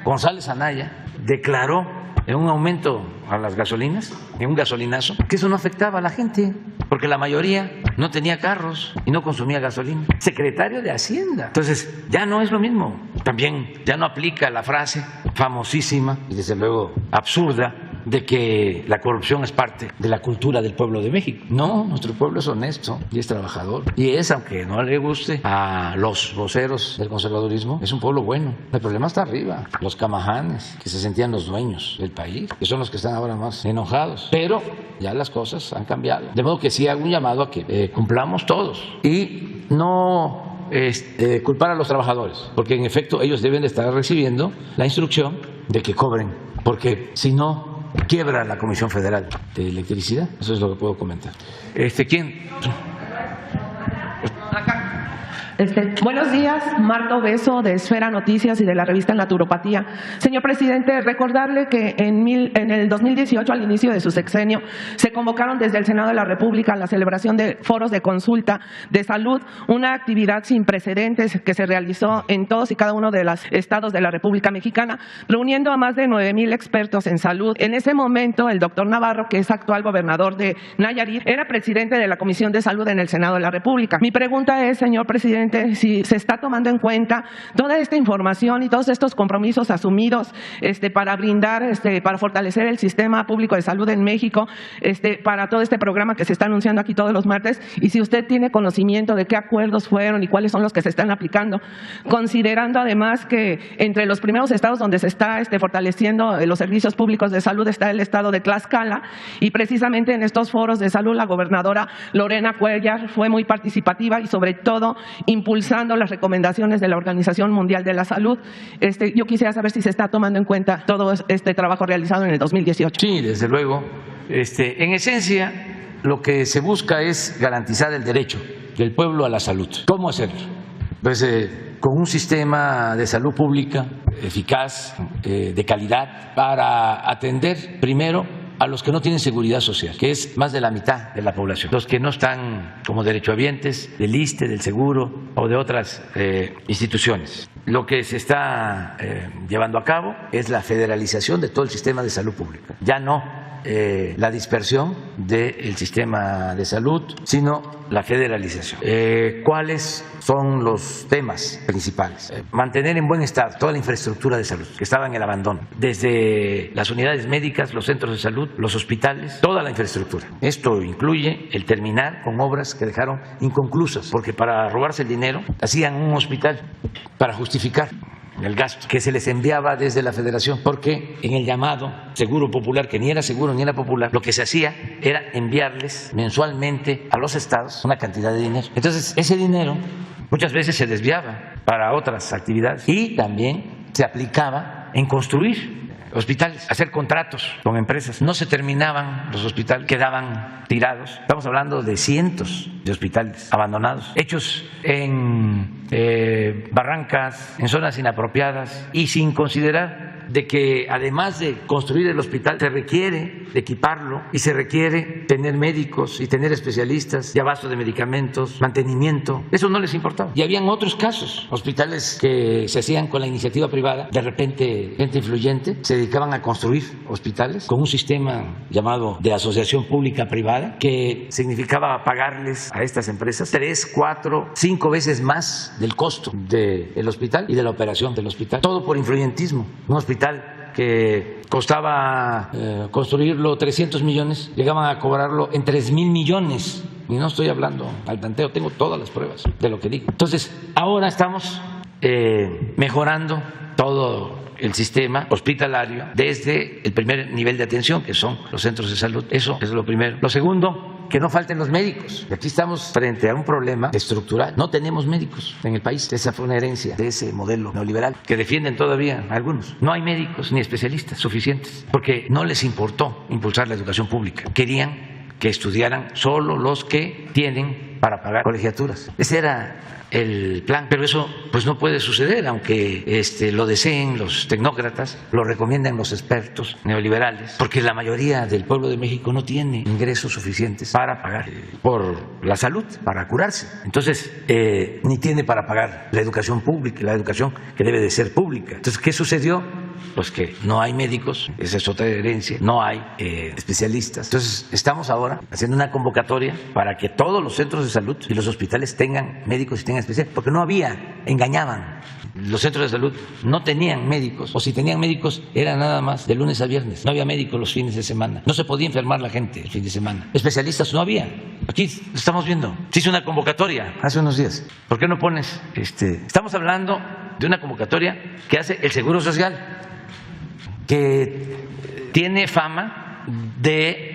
González Anaya, declaró en un aumento a las gasolinas, en un gasolinazo, que eso no afectaba a la gente, porque la mayoría no tenía carros y no consumía gasolina. Secretario de Hacienda. Entonces, ya no es lo mismo. También ya no aplica la frase famosísima y desde luego absurda de que la corrupción es parte de la cultura del pueblo de México. No, nuestro pueblo es honesto y es trabajador. Y es, aunque no le guste a los voceros del conservadurismo, es un pueblo bueno. El problema está arriba. Los camajanes, que se sentían los dueños del país, que son los que están ahora más enojados. Pero ya las cosas han cambiado. De modo que sí hago un llamado a que cumplamos todos y no culpar a los trabajadores, porque en efecto ellos deben de estar recibiendo la instrucción de que cobren, porque si no, quiebra la Comisión Federal de Electricidad. Eso es lo que puedo comentar. ¿Quién? Buenos días, Marta Obeso de Esfera Noticias y de la revista Naturopatía. Señor presidente, recordarle que en el 2018, al inicio de su sexenio, se convocaron desde el Senado de la República a la celebración de foros de consulta de salud, una actividad sin precedentes que se realizó en todos y cada uno de los estados de la República Mexicana, reuniendo a más de 9,000 expertos en salud. En ese momento, el doctor Navarro, que es actual gobernador de Nayarit, era presidente de la Comisión de Salud en el Senado de la República. Mi pregunta es, señor presidente, si se está tomando en cuenta toda esta información y todos estos compromisos asumidos para brindar, para fortalecer el sistema público de salud en México, para todo este programa que se está anunciando aquí todos los martes, y si usted tiene conocimiento de qué acuerdos fueron y cuáles son los que se están aplicando, considerando además que entre los primeros estados donde se está fortaleciendo los servicios públicos de salud está el estado de Tlaxcala, y precisamente en estos foros de salud la gobernadora Lorena Cuellar fue muy participativa y sobre todo impulsando las recomendaciones de la Organización Mundial de la Salud. Yo quisiera saber si se está tomando en cuenta todo este trabajo realizado en el 2018. Sí, desde luego. En esencia, lo que se busca es garantizar el derecho del pueblo a la salud. ¿Cómo hacerlo? Pues con un sistema de salud pública eficaz, de calidad, para atender primero a los que no tienen seguridad social, que es más de la mitad de la población, los que no están como derechohabientes del ISSSTE, del Seguro o de otras instituciones. Lo que se está llevando a cabo es la federalización de todo el sistema de salud pública. Ya no la dispersión del sistema de salud, sino la federalización. ¿Cuáles son los temas principales? Mantener en buen estado toda la infraestructura de salud que estaba en el abandono, desde las unidades médicas, los centros de salud, los hospitales, toda la infraestructura. Esto incluye el terminar con obras que dejaron inconclusas, porque para robarse el dinero hacían un hospital para justificar el gasto que se les enviaba desde la Federación, porque en el llamado Seguro Popular, que ni era seguro ni era popular, lo que se hacía era enviarles mensualmente a los estados una cantidad de dinero. Entonces, ese dinero muchas veces se desviaba para otras actividades y también se aplicaba en construir hospitales, hacer contratos con empresas. No se terminaban los hospitales, quedaban tirados. Estamos hablando de cientos de hospitales abandonados, hechos en barrancas, en zonas inapropiadas y sin considerar de que además de construir el hospital se requiere equiparlo y se requiere tener médicos y tener especialistas y abasto de medicamentos, mantenimiento. Eso no les importaba. Y habían otros casos, hospitales que se hacían con la iniciativa privada, de repente gente influyente se dedicaban a construir hospitales con un sistema llamado de asociación pública-privada que significaba pagarles a estas empresas 3, 4, 5 veces más del costo del hospital y de la operación del hospital. Todo por influyentismo. Un hospital que costaba construirlo 300 millones, llegaban a cobrarlo en 3,000 millones. Y no estoy hablando al tanteo, tengo todas las pruebas de lo que digo. Entonces, ahora estamos mejorando todo el sistema hospitalario desde el primer nivel de atención, que son los centros de salud. Eso es lo primero. Lo segundo, que no falten los médicos. Aquí estamos frente a un problema estructural. No tenemos médicos en el país. Esa fue una herencia de ese modelo neoliberal que defienden todavía algunos. No hay médicos ni especialistas suficientes porque no les importó impulsar la educación pública. Querían que estudiaran solo los que tienen para pagar colegiaturas. Ese era el plan, pero eso pues no puede suceder, aunque lo deseen los tecnócratas, lo recomiendan los expertos neoliberales, porque la mayoría del pueblo de México no tiene ingresos suficientes para pagar por la salud, para curarse. Entonces, ni tiene para pagar la educación pública, la educación que debe de ser pública. Entonces, ¿qué sucedió? Pues que no hay médicos, esa es otra herencia, no hay especialistas. Entonces, estamos ahora haciendo una convocatoria para que todos los centros de salud y los hospitales tengan médicos y tengan especialistas, porque no había, engañaban. Los centros de salud no tenían médicos, o si tenían médicos era nada más de lunes a viernes. No había médicos los fines de semana, no se podía enfermar la gente el fin de semana. Especialistas no había. Aquí lo estamos viendo. Se hizo una convocatoria hace unos días. ¿Por qué no pones? Estamos hablando de una convocatoria que hace el Seguro Social, que tiene fama de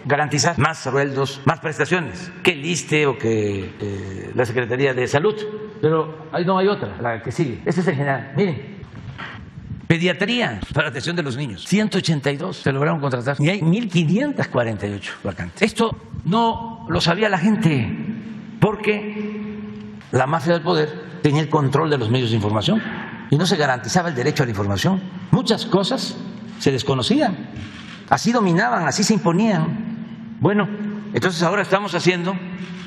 garantizar más sueldos, más prestaciones que el ISSSTE o que la Secretaría de Salud. Pero ahí no hay otra, la que sigue. Este es el general. Miren, pediatría para atención de los niños, 182 se lograron contratar y hay 1,548 vacantes. Esto no lo sabía la gente porque la mafia del poder tenía el control de los medios de información y no se garantizaba el derecho a la información. Muchas cosas se desconocían, así dominaban, así se imponían. Bueno, entonces ahora estamos haciendo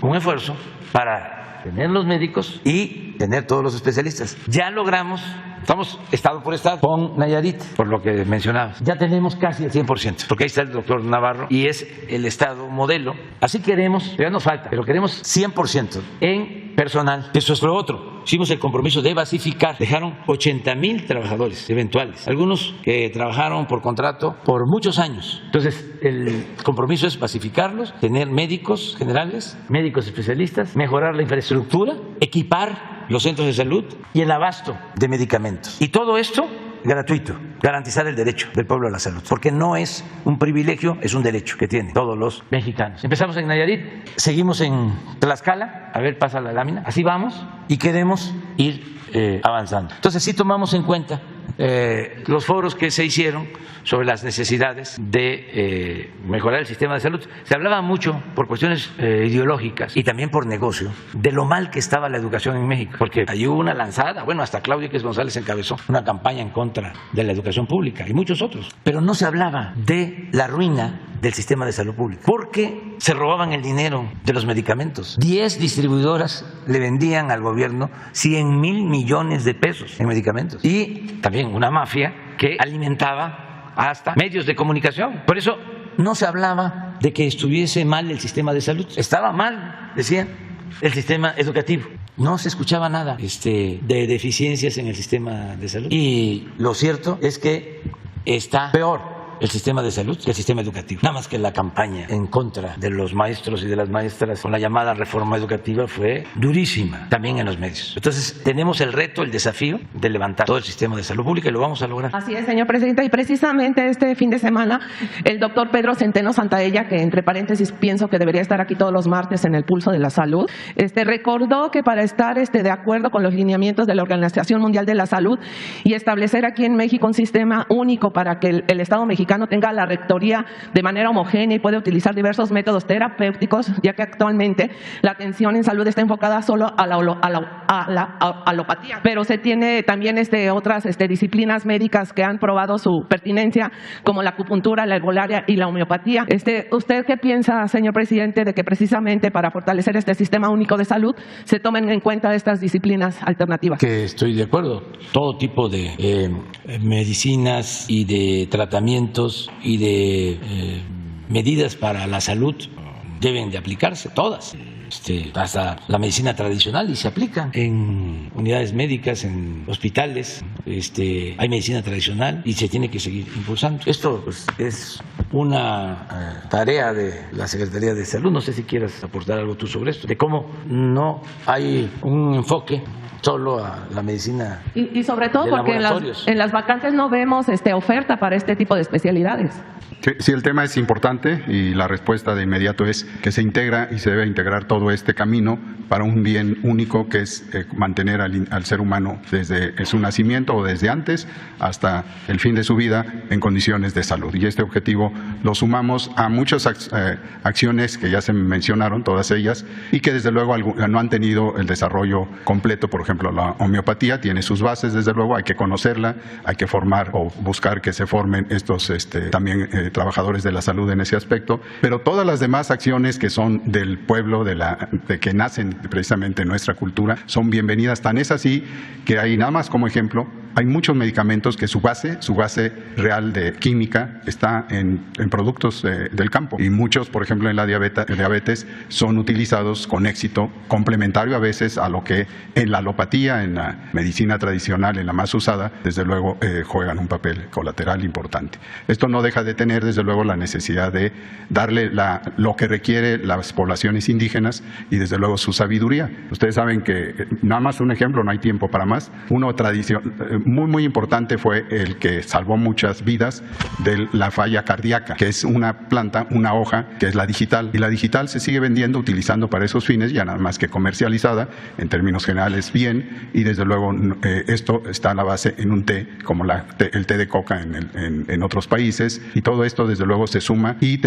un esfuerzo para tener los médicos y tener todos los especialistas. Ya logramos, estamos estado por estado con Nayarit, por lo que mencionabas. Ya tenemos casi el 100%, porque ahí está el doctor Navarro y es el estado modelo. Así queremos, ya nos falta, pero queremos 100% en personal. Eso es lo otro. Hicimos el compromiso de basificar. Dejaron 80,000 trabajadores eventuales, algunos que trabajaron por contrato por muchos años. Entonces, el compromiso es basificarlos, tener médicos generales, médicos especialistas, mejorar la infraestructura, equipar los centros de salud y el abasto de medicamentos. Y todo esto gratuito, garantizar el derecho del pueblo a la salud, porque no es un privilegio, es un derecho que tienen todos los mexicanos. Empezamos en Nayarit, seguimos en Tlaxcala, a ver, pasa la lámina, así vamos y queremos ir avanzando. Entonces sí tomamos en cuenta los foros que se hicieron sobre las necesidades de mejorar el sistema de salud. Se hablaba mucho por cuestiones ideológicas y también por negocio de lo mal que estaba la educación en México, porque ahí hubo una lanzada, bueno, hasta Claudio X González encabezó una campaña en contra de la educación pública y muchos otros, pero no se hablaba de la ruina del sistema de salud pública, porque se robaban el dinero de los medicamentos. 10 distribuidoras le vendían al gobierno 100,000 millones de pesos en medicamentos y también una mafia que alimentaba hasta medios de comunicación. Por eso no se hablaba de que estuviese mal el sistema de salud. Estaba mal, decían, el sistema educativo. No se escuchaba nada de deficiencias en el sistema de salud. Y lo cierto es que está peor el sistema de salud que el sistema educativo. Nada más que la campaña en contra de los maestros y de las maestras con la llamada reforma educativa fue durísima, también en los medios. Entonces tenemos el reto, el desafío de levantar todo el sistema de salud pública y lo vamos a lograr. Así es, señor presidente, y precisamente este fin de semana el doctor Pedro Centeno Santaella, que entre paréntesis pienso que debería estar aquí todos los martes en el Pulso de la Salud, recordó que para estar de acuerdo con los lineamientos de la Organización Mundial de la Salud y establecer aquí en México un sistema único para que el Estado mexicano tenga la rectoría de manera homogénea y puede utilizar diversos métodos terapéuticos, ya que actualmente la atención en salud está enfocada solo a la alopatía, pero se tiene también otras disciplinas médicas que han probado su pertinencia, como la acupuntura, la herbolaria y la homeopatía. ¿Usted qué piensa, señor presidente, de que precisamente para fortalecer este sistema único de salud se tomen en cuenta estas disciplinas alternativas? Que estoy de acuerdo. Todo tipo de medicinas y de tratamientos y de medidas para la salud deben de aplicarse todas, hasta la medicina tradicional, y se aplica en unidades médicas, en hospitales, hay medicina tradicional y se tiene que seguir impulsando. Esto pues, es una tarea de la Secretaría de Salud. No sé si quieras aportar algo tú sobre esto, de cómo no hay un enfoque solo a la medicina y sobre todo porque en las vacantes no vemos oferta para este tipo de especialidades. Sí, el tema es importante y la respuesta de inmediato es que se integra y se debe integrar todo este camino para un bien único, que es mantener al ser humano desde su nacimiento o desde antes hasta el fin de su vida en condiciones de salud. Y este objetivo lo sumamos a muchas acciones que ya se mencionaron, todas ellas, y que desde luego no han tenido el desarrollo completo. Por ejemplo, la homeopatía tiene sus bases, desde luego, hay que conocerla, hay que formar o buscar que se formen estos también trabajadores de la salud en ese aspecto, pero todas las demás acciones que son del pueblo, de que nacen precisamente en nuestra cultura, son bienvenidas. Tan es así que hay, nada más como ejemplo, hay muchos medicamentos que su base real de química está en productos del campo, y muchos, por ejemplo, en la diabetes son utilizados con éxito, complementario a veces a lo que en la alopatía, en la medicina tradicional, en la más usada, desde luego juegan un papel colateral importante. Esto no deja de tener, desde luego, la necesidad de darle lo que requiere las poblaciones indígenas y, desde luego, su sabiduría. Ustedes saben que, nada más un ejemplo, no hay tiempo para más, uno muy importante fue el que salvó muchas vidas de la falla cardíaca, que es una planta, una hoja, que es la digital, y la digital se sigue vendiendo, utilizando para esos fines, ya nada más que comercializada, en términos generales bien, y desde luego esto está a la base en un té, como el té de coca en otros países, y todo esto desde luego se suma, y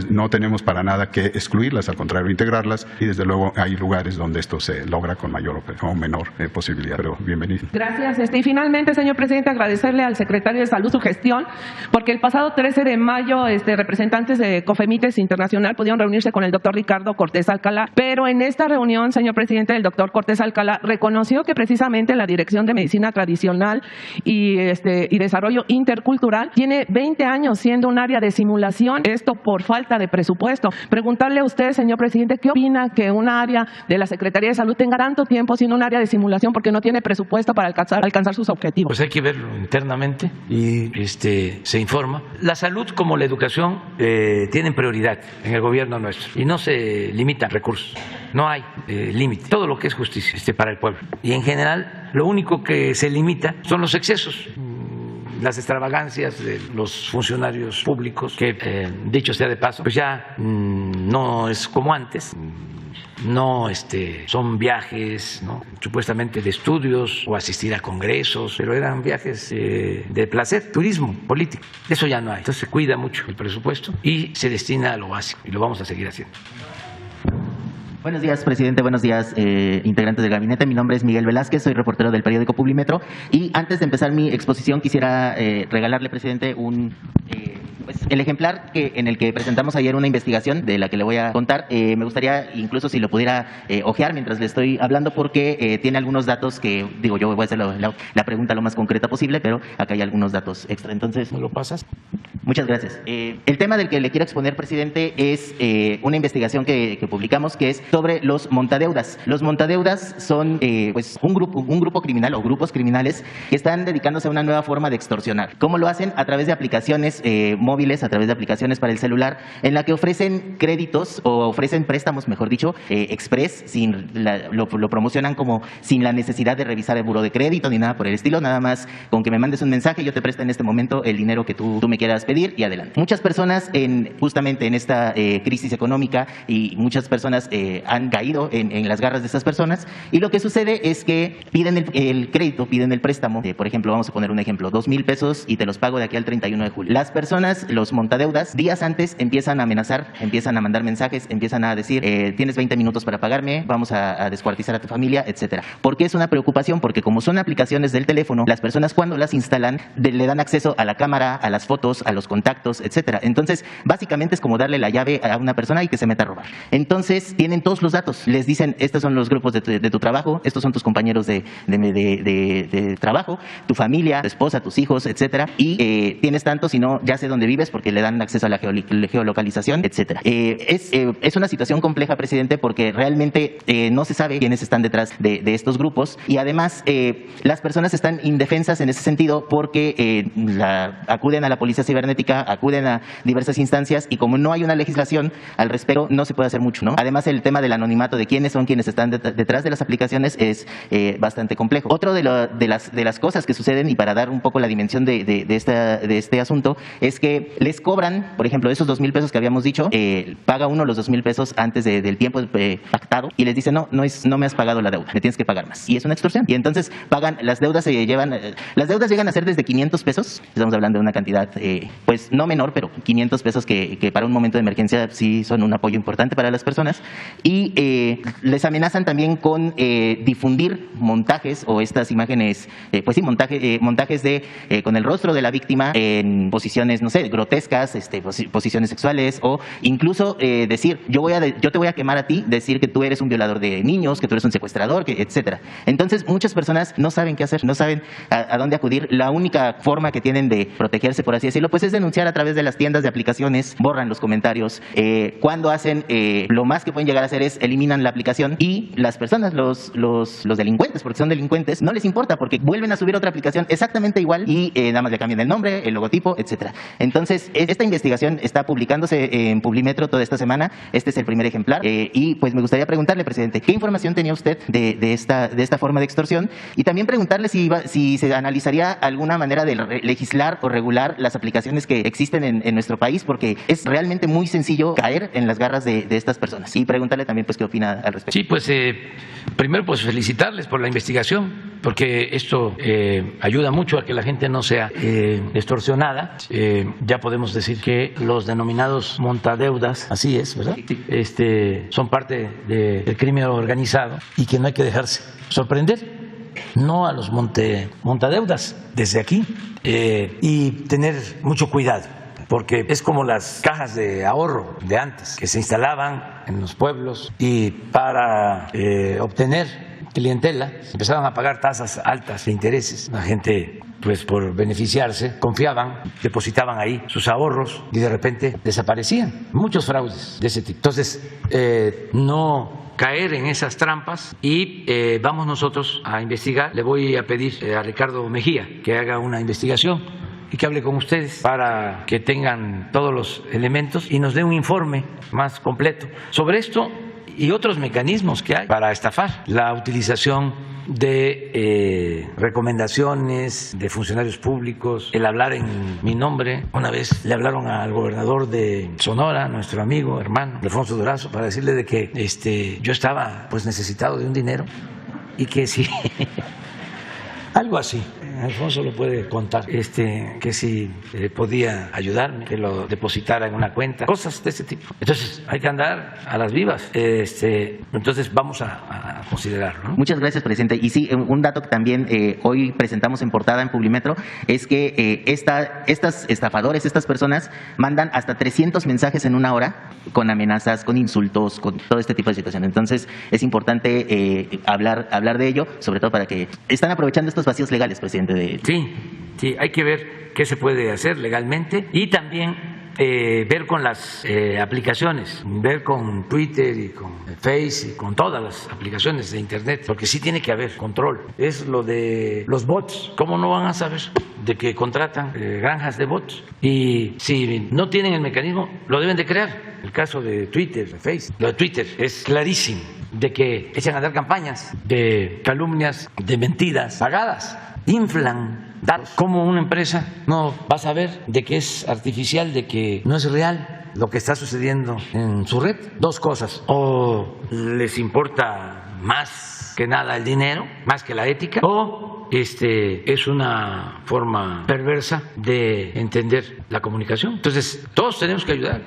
no tenemos para nada que excluirlas, al contrario, integrarlas, y desde luego hay lugares donde esto se logra con mayor o menor posibilidad. Pero bienvenido. Gracias. Y finalmente, señor presidente, agradecerle al secretario de Salud su gestión, porque el pasado 13 de mayo representantes de COFEMITES Internacional pudieron reunirse con el doctor Ricardo Cortés Alcalá, pero en esta reunión, señor presidente, el doctor Cortés Alcalá reconoció que precisamente la Dirección de Medicina Tradicional y Desarrollo Intercultural tiene 20 años siendo un área de simulación, esto por falta de presupuesto. Preguntarle a usted, señor presidente, ¿qué opina que un área de la Secretaría de Salud tenga tanto tiempo siendo un área de simulación porque no tiene presupuesto para alcanzar sus objetivos? Pues hay que verlo internamente y se informa. La salud como la educación tienen prioridad en el gobierno nuestro y no se limitan recursos, no hay límite. Todo lo que es justicia para el pueblo. Y en general lo único que se limita son los excesos, las extravagancias de los funcionarios públicos, que dicho sea de paso, pues ya no es como antes. No son viajes, ¿no?, supuestamente de estudios o asistir a congresos, pero eran viajes de placer, turismo político. Eso ya no hay. Entonces se cuida mucho el presupuesto y se destina a lo básico, y lo vamos a seguir haciendo. Buenos días, presidente. Buenos días, integrantes del gabinete. Mi nombre es Miguel Velázquez, soy reportero del periódico Publimetro. Y antes de empezar mi exposición, quisiera regalarle, presidente, el ejemplar en el que presentamos ayer una investigación de la que le voy a contar. Me gustaría, incluso si lo pudiera hojear mientras le estoy hablando, porque tiene algunos datos que, yo voy a hacer la pregunta lo más concreta posible, pero acá hay algunos datos extra. Entonces, ¿me lo pasas? Muchas gracias. El tema del que le quiero exponer, presidente, es una investigación que publicamos que es sobre los montadeudas. Los montadeudas son pues un grupo criminal o grupos criminales que están dedicándose a una nueva forma de extorsionar. ¿Cómo lo hacen? A través de aplicaciones móviles, a través de aplicaciones para el celular, en la que ofrecen créditos o ofrecen préstamos, mejor dicho, express, lo promocionan como sin la necesidad de revisar el buró de crédito ni nada por el estilo, nada más con que me mandes un mensaje, yo te presto en este momento el dinero que tú me quieras pedir y adelante. Muchas personas justamente en esta crisis económica y muchas personas han caído en las garras de estas personas y lo que sucede es que piden el crédito, piden el préstamo, por ejemplo, vamos a poner un ejemplo, 2,000 pesos y te los pago de aquí al 31 de julio. Las personas, los montadeudas, días antes empiezan a amenazar, empiezan a mandar mensajes, empiezan a decir, tienes 20 minutos para pagarme, vamos a descuartizar a tu familia, etcétera. ¿Por qué es una preocupación? Porque como son aplicaciones del teléfono, las personas cuando las instalan le dan acceso a la cámara, a las fotos, a los contactos, etcétera. Entonces, básicamente es como darle la llave a una persona y que se meta a robar. Entonces, tienen todos los datos. Les dicen, estos son los grupos de tu trabajo, estos son tus compañeros de trabajo, tu familia, tu esposa, tus hijos, etcétera. Y tienes tanto, si no, ya sé dónde vives porque le dan acceso a la geolocalización, etcétera. Es una situación compleja, presidente, porque realmente no se sabe quiénes están detrás de estos grupos y además las personas están indefensas en ese sentido porque acuden a la policía cibernética, acuden a diversas instancias y como no hay una legislación al respecto, no se puede hacer mucho, ¿no? Además, el tema del anonimato de quiénes son quienes están detrás de las aplicaciones es bastante complejo. Otro de las cosas que suceden, y para dar un poco la dimensión de este asunto, es que les cobran, por ejemplo, esos 2,000 pesos que habíamos dicho, paga uno los 2,000 pesos antes del tiempo pactado y les dice, no me has pagado la deuda, me tienes que pagar más. Y es una extorsión. Y entonces pagan, las deudas llegan a ser desde 500 pesos, estamos hablando de una cantidad, pues no menor, pero 500 pesos que para un momento de emergencia sí son un apoyo importante para las personas. Y les amenazan también con difundir montajes o estas imágenes, pues sí, montajes con el rostro de la víctima en posiciones, no sé, grotescas, posiciones sexuales o incluso decir, yo te voy a quemar a ti, decir que tú eres un violador de niños, que tú eres un secuestrador, etcétera. Entonces, muchas personas no saben qué hacer, no saben a dónde acudir. La única forma que tienen de protegerse, por así decirlo, pues es denunciar a través de las tiendas de aplicaciones, borran los comentarios. Cuando hacen, lo más que pueden llegar a hacer es eliminan la aplicación y las personas, los delincuentes, porque son delincuentes, no les importa porque vuelven a subir otra aplicación exactamente igual y nada más le cambian el nombre, el logotipo, etcétera. Entonces, esta investigación está publicándose en Publimetro toda esta semana. Este es el primer ejemplar y pues me gustaría preguntarle, presidente, ¿qué información tenía usted de esta forma de extorsión? Y también preguntarle si se analizaría alguna manera de legislar o regular las aplicaciones que existen en nuestro país, porque es realmente muy sencillo caer en las garras de estas personas. Y preguntarle también pues qué opina al respecto. Sí, pues primero pues felicitarles por la investigación, porque esto ayuda mucho a que la gente no sea extorsionada. Ya podemos decir que los denominados montadeudas, así es, ¿verdad? Son parte del crimen organizado y que no hay que dejarse sorprender. No a los montadeudas desde aquí y tener mucho cuidado, porque es como las cajas de ahorro de antes que se instalaban en los pueblos y para obtener clientela empezaban a pagar tasas altas de intereses. La gente, pues por beneficiarse, confiaban, depositaban ahí sus ahorros y de repente desaparecían. Muchos fraudes de ese tipo. Entonces, no caer en esas trampas y vamos nosotros a investigar. Le voy a pedir a Ricardo Mejía que haga una investigación y que hable con ustedes para que tengan todos los elementos y nos dé un informe más completo sobre esto y otros mecanismos que hay para estafar. La utilización de recomendaciones de funcionarios públicos, el hablar en mi nombre. Una vez le hablaron al gobernador de Sonora, nuestro amigo, hermano, Alfonso Durazo, para decirle de que yo estaba pues necesitado de un dinero y que si algo así, Alfonso lo puede contar, que si podía ayudarme, que lo depositara en una cuenta, cosas de ese tipo. Entonces hay que andar a las vivas. Entonces vamos a considerarlo, ¿no? Muchas gracias, presidente. Y sí, un dato que también hoy presentamos en portada en Publimetro es que estas estafadores, estas personas mandan hasta 300 mensajes en una hora con amenazas, con insultos, con todo este tipo de situaciones. Entonces es importante hablar de ello, sobre todo para que están aprovechando estos vacíos legales, presidente. presidente. Sí, hay que ver qué se puede hacer legalmente y también ver con las aplicaciones, ver con Twitter y con Face y con todas las aplicaciones de Internet, porque sí tiene que haber control. Es lo de los bots. ¿Cómo no van a saber de que contratan granjas de bots? Y si no tienen el mecanismo, lo deben de crear. El caso de Twitter, de Face. Lo de Twitter es clarísimo, de que echan a dar campañas de calumnias, de mentiras pagadas, inflan datos. ¿Cómo una empresa no va a saber de que es artificial, de que no es real lo que está sucediendo en su red? Dos cosas: o les importa más que nada el dinero, más que la ética, o es una forma perversa de entender la comunicación. Entonces, todos tenemos que ayudar.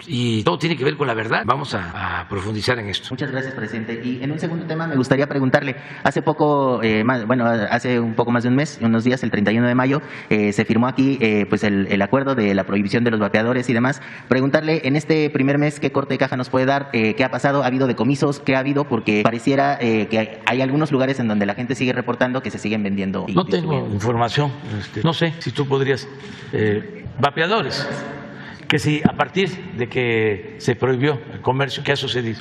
Y todo tiene que ver con la verdad. Vamos a profundizar en esto. Muchas gracias, presidente. Y en un segundo tema me gustaría preguntarle, hace poco, hace un poco más de un mes, unos días, el 31 de mayo, se firmó aquí pues el acuerdo de la prohibición de los vapeadores y demás. Preguntarle, en este primer mes, ¿qué corte de caja nos puede dar? ¿Qué ha pasado? ¿Ha habido decomisos? ¿Qué ha habido? Porque pareciera que hay algunos lugares en donde la gente sigue reportando que se siguen vendiendo. No tengo información. No sé si tú podrías... vapeadores. Que si a partir de que se prohibió el comercio, ¿qué ha sucedido?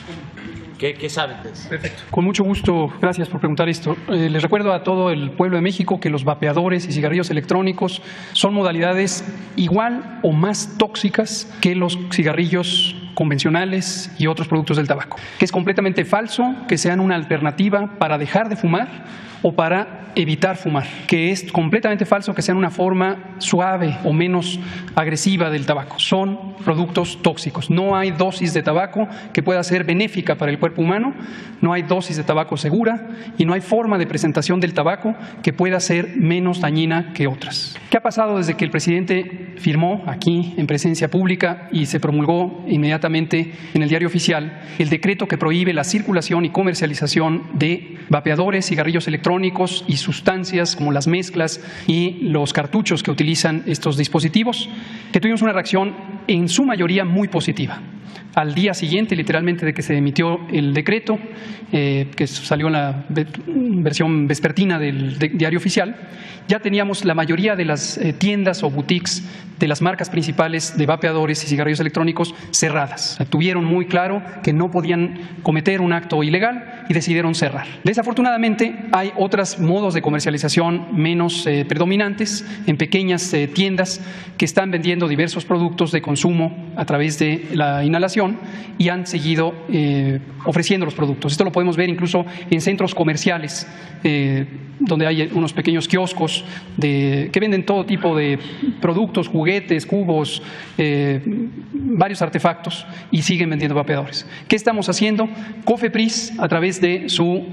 ¿Qué saben? Perfecto. Con mucho gusto, gracias por preguntar esto. Les recuerdo a todo el pueblo de México que los vapeadores y cigarrillos electrónicos son modalidades igual o más tóxicas que los cigarrillos convencionales y otros productos del tabaco. Que es completamente falso que sean una alternativa para dejar de fumar o para evitar fumar, que es completamente falso que sean una forma suave o menos agresiva del tabaco. Son productos tóxicos. No hay dosis de tabaco que pueda ser benéfica para el cuerpo humano, no hay dosis de tabaco segura y no hay forma de presentación del tabaco que pueda ser menos dañina que otras. ¿Qué ha pasado desde que el presidente firmó aquí en presencia pública y se promulgó inmediatamente en el Diario Oficial el decreto que prohíbe la circulación y comercialización de vapeadores, cigarrillos electrónicos y sustancias como las mezclas y los cartuchos que utilizan estos dispositivos, que tuvimos una reacción en su mayoría muy positiva? Al día siguiente, literalmente, de que se emitió el decreto, que salió en la versión vespertina del Diario Oficial, ya teníamos la mayoría de las tiendas o boutiques de las marcas principales de vapeadores y cigarrillos electrónicos cerradas. Tuvieron muy claro que no podían cometer un acto ilegal y decidieron cerrar. Desafortunadamente, hay otros modos de comercialización menos predominantes en pequeñas tiendas que están vendiendo diversos productos de consumo a través de la inhalación y han seguido ofreciendo los productos. Esto lo podemos ver incluso en centros comerciales, donde hay unos pequeños kioscos que venden todo tipo de productos, juguetes, cubos, varios artefactos, y siguen vendiendo vapeadores. ¿Qué estamos haciendo? COFEPRIS, a través de su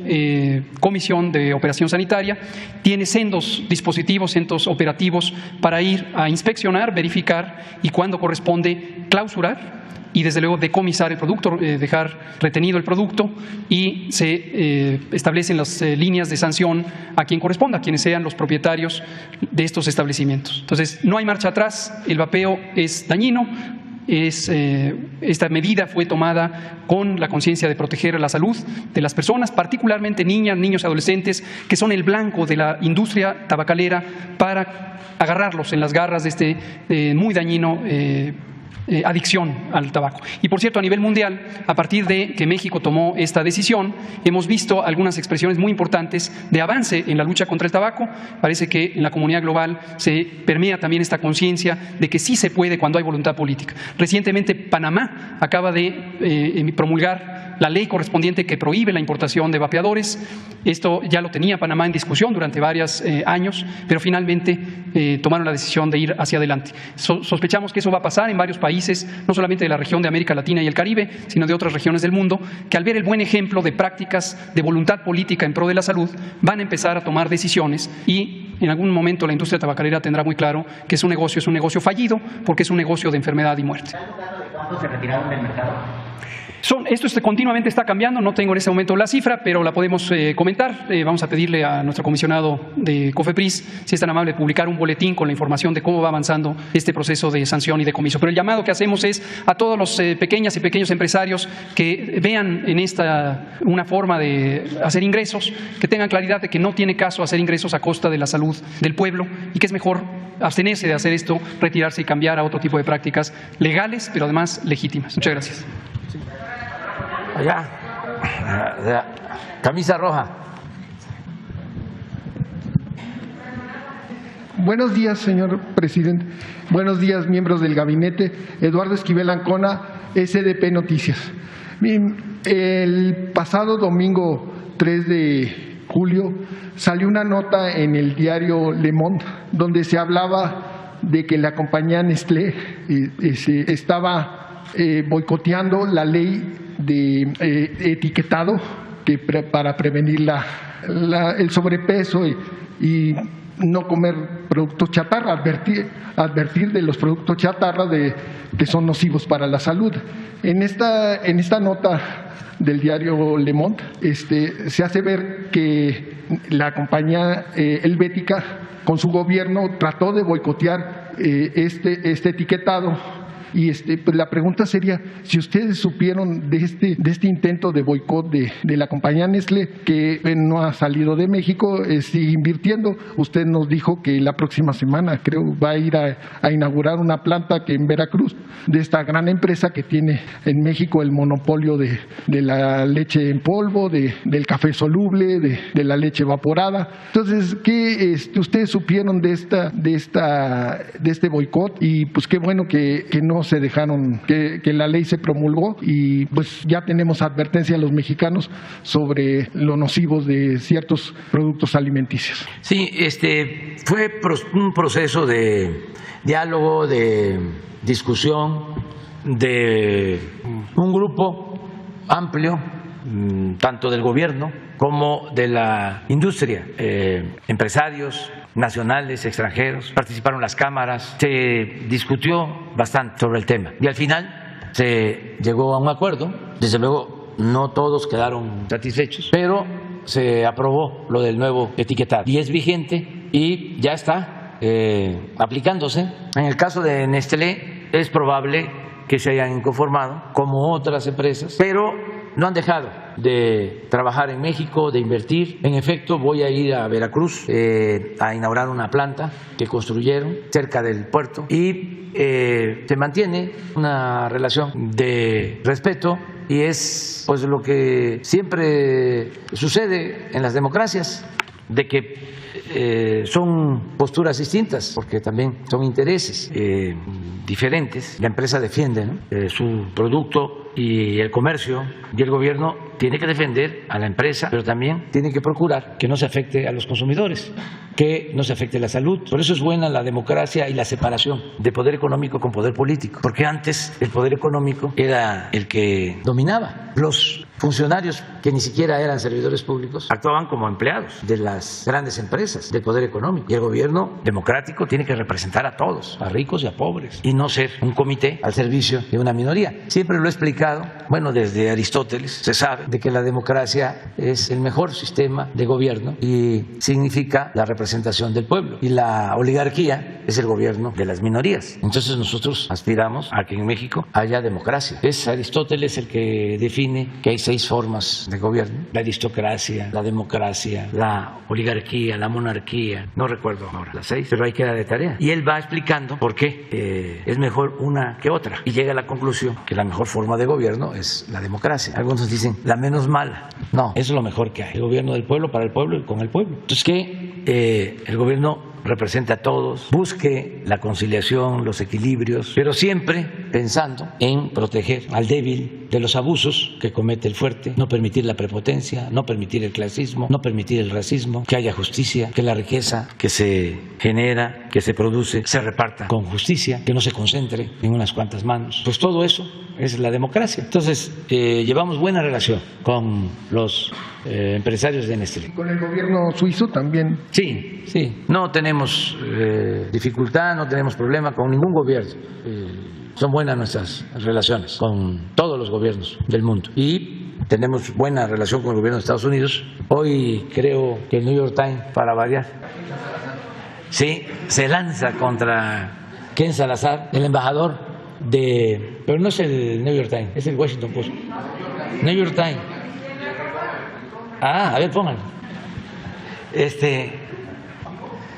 Comisión de Operación Sanitaria, tiene sendos dispositivos, sendos operativos para ir a inspeccionar, verificar y, cuando corresponde, clausurar y desde luego decomisar el producto, dejar retenido el producto, y se establecen las líneas de sanción a quien corresponda, a quienes sean los propietarios de estos establecimientos. Entonces, no hay marcha atrás, el vapeo es dañino. Esta medida fue tomada con la conciencia de proteger la salud de las personas, particularmente niñas, niños y adolescentes, que son el blanco de la industria tabacalera, para agarrarlos en las garras de este muy dañino adicción al tabaco. Y por cierto, a nivel mundial, a partir de que México tomó esta decisión, hemos visto algunas expresiones muy importantes de avance en la lucha contra el tabaco. Parece que en la comunidad global se permea también esta conciencia de que sí se puede cuando hay voluntad política. Recientemente, Panamá acaba de promulgar la ley correspondiente que prohíbe la importación de vapeadores. Esto ya lo tenía Panamá en discusión durante varios años, pero finalmente tomaron la decisión de ir hacia adelante. Sospechamos que eso va a pasar en varios países, no solamente de la región de América Latina y el Caribe, sino de otras regiones del mundo, que al ver el buen ejemplo de prácticas de voluntad política en pro de la salud, van a empezar a tomar decisiones, y en algún momento la industria tabacalera tendrá muy claro que es un negocio fallido, porque es un negocio de enfermedad y muerte. ¿De cuánto se retiraron del mercado? Esto continuamente está cambiando, no tengo en este momento la cifra, pero la podemos comentar. Vamos a pedirle a nuestro comisionado de COFEPRIS, si es tan amable, publicar un boletín con la información de cómo va avanzando este proceso de sanción y decomiso. Pero el llamado que hacemos es a todos los pequeñas y pequeños empresarios que vean en esta una forma de hacer ingresos, que tengan claridad de que no tiene caso hacer ingresos a costa de la salud del pueblo y que es mejor abstenerse de hacer esto, retirarse y cambiar a otro tipo de prácticas legales, pero además legítimas. Muchas gracias. Allá, camisa roja. Buenos días, señor presidente. Buenos días, miembros del gabinete. Eduardo Esquivel Ancona, SDP Noticias. El pasado domingo 3 de julio salió una nota en el diario Le Monde donde se hablaba de que la compañía Nestlé estaba boicoteando la ley de etiquetado para prevenir el sobrepeso y no comer productos chatarra, advertir de los productos chatarra que son nocivos para la salud. En esta nota del diario Le Monde se hace ver que la compañía helvética con su gobierno trató de boicotear este etiquetado. Y pues la pregunta sería, si ustedes supieron de este intento de boicot de la compañía Nestlé, que no ha salido de México, sigue invirtiendo. Usted nos dijo que la próxima semana, creo, va a ir a inaugurar una planta que en Veracruz, de esta gran empresa que tiene en México el monopolio de la leche en polvo, del café soluble, de la leche evaporada. Entonces, ¿qué ustedes supieron de este boicot? Y pues qué bueno que no se dejaron, que la ley se promulgó y pues ya tenemos advertencia a los mexicanos sobre lo nocivos de ciertos productos alimenticios. Sí, fue un proceso de diálogo, de discusión, de un grupo amplio, tanto del gobierno como de la industria, empresarios nacionales, extranjeros, participaron las cámaras, se discutió bastante sobre el tema y al final se llegó a un acuerdo. Desde luego no todos quedaron satisfechos, pero se aprobó lo del nuevo etiquetado y es vigente y ya está aplicándose. En el caso de Nestlé es probable que se hayan inconformado como otras empresas, pero no han dejado de trabajar en México, de invertir. En efecto, voy a ir a Veracruz a inaugurar una planta que construyeron cerca del puerto y se mantiene una relación de respeto y es pues lo que siempre sucede en las democracias, de que son posturas distintas, porque también son intereses diferentes. La empresa defiende, ¿no?, su producto y el comercio, y el gobierno tiene que defender a la empresa, pero también tiene que procurar que no se afecte a los consumidores, que no se afecte la salud. Por eso es buena la democracia y la separación de poder económico con poder político, porque antes el poder económico era el que dominaba. Los funcionarios que ni siquiera eran servidores públicos actuaban como empleados de las grandes empresas del poder económico, y el gobierno democrático tiene que representar a todos, a ricos y a pobres, y no ser un comité al servicio de una minoría. Siempre lo he explicado, bueno, desde Aristóteles se sabe de que la democracia es el mejor sistema de gobierno y significa la representación del pueblo, y la oligarquía es el gobierno de las minorías. Entonces nosotros aspiramos a que en México haya democracia. Es Aristóteles el que define que hay 6 formas de gobierno: la aristocracia, la democracia, la oligarquía, la monarquía, no recuerdo ahora las 6, pero ahí queda de tarea. Y él va explicando por qué es mejor una que otra, y llega a la conclusión que la mejor forma de gobierno es la democracia. Algunos dicen la menos mala. No, es lo mejor que hay. El gobierno del pueblo, para el pueblo y con el pueblo. Entonces, que el gobierno represente a todos, busque la conciliación, los equilibrios, pero siempre pensando en proteger al débil de los abusos que comete el fuerte, no permitir la prepotencia, no permitir el clasismo, no permitir el racismo, que haya justicia, que la riqueza que se genera, que se produce, se reparta con justicia, que no se concentre en unas cuantas manos. Pues todo eso es la democracia. Entonces, llevamos buena relación con los empresarios de Nestlé. ¿Y con el gobierno suizo también? Sí, no tenemos dificultad, no tenemos problema con ningún gobierno. Son buenos buenas nuestras relaciones con todos los gobiernos del mundo y tenemos buena relación con el gobierno de Estados Unidos. Hoy creo que el New York Times, para variar, sí, se lanza contra Ken Salazar, el embajador pero no es el New York Times, es el Washington Post. New York Times. A ver, pónganlo.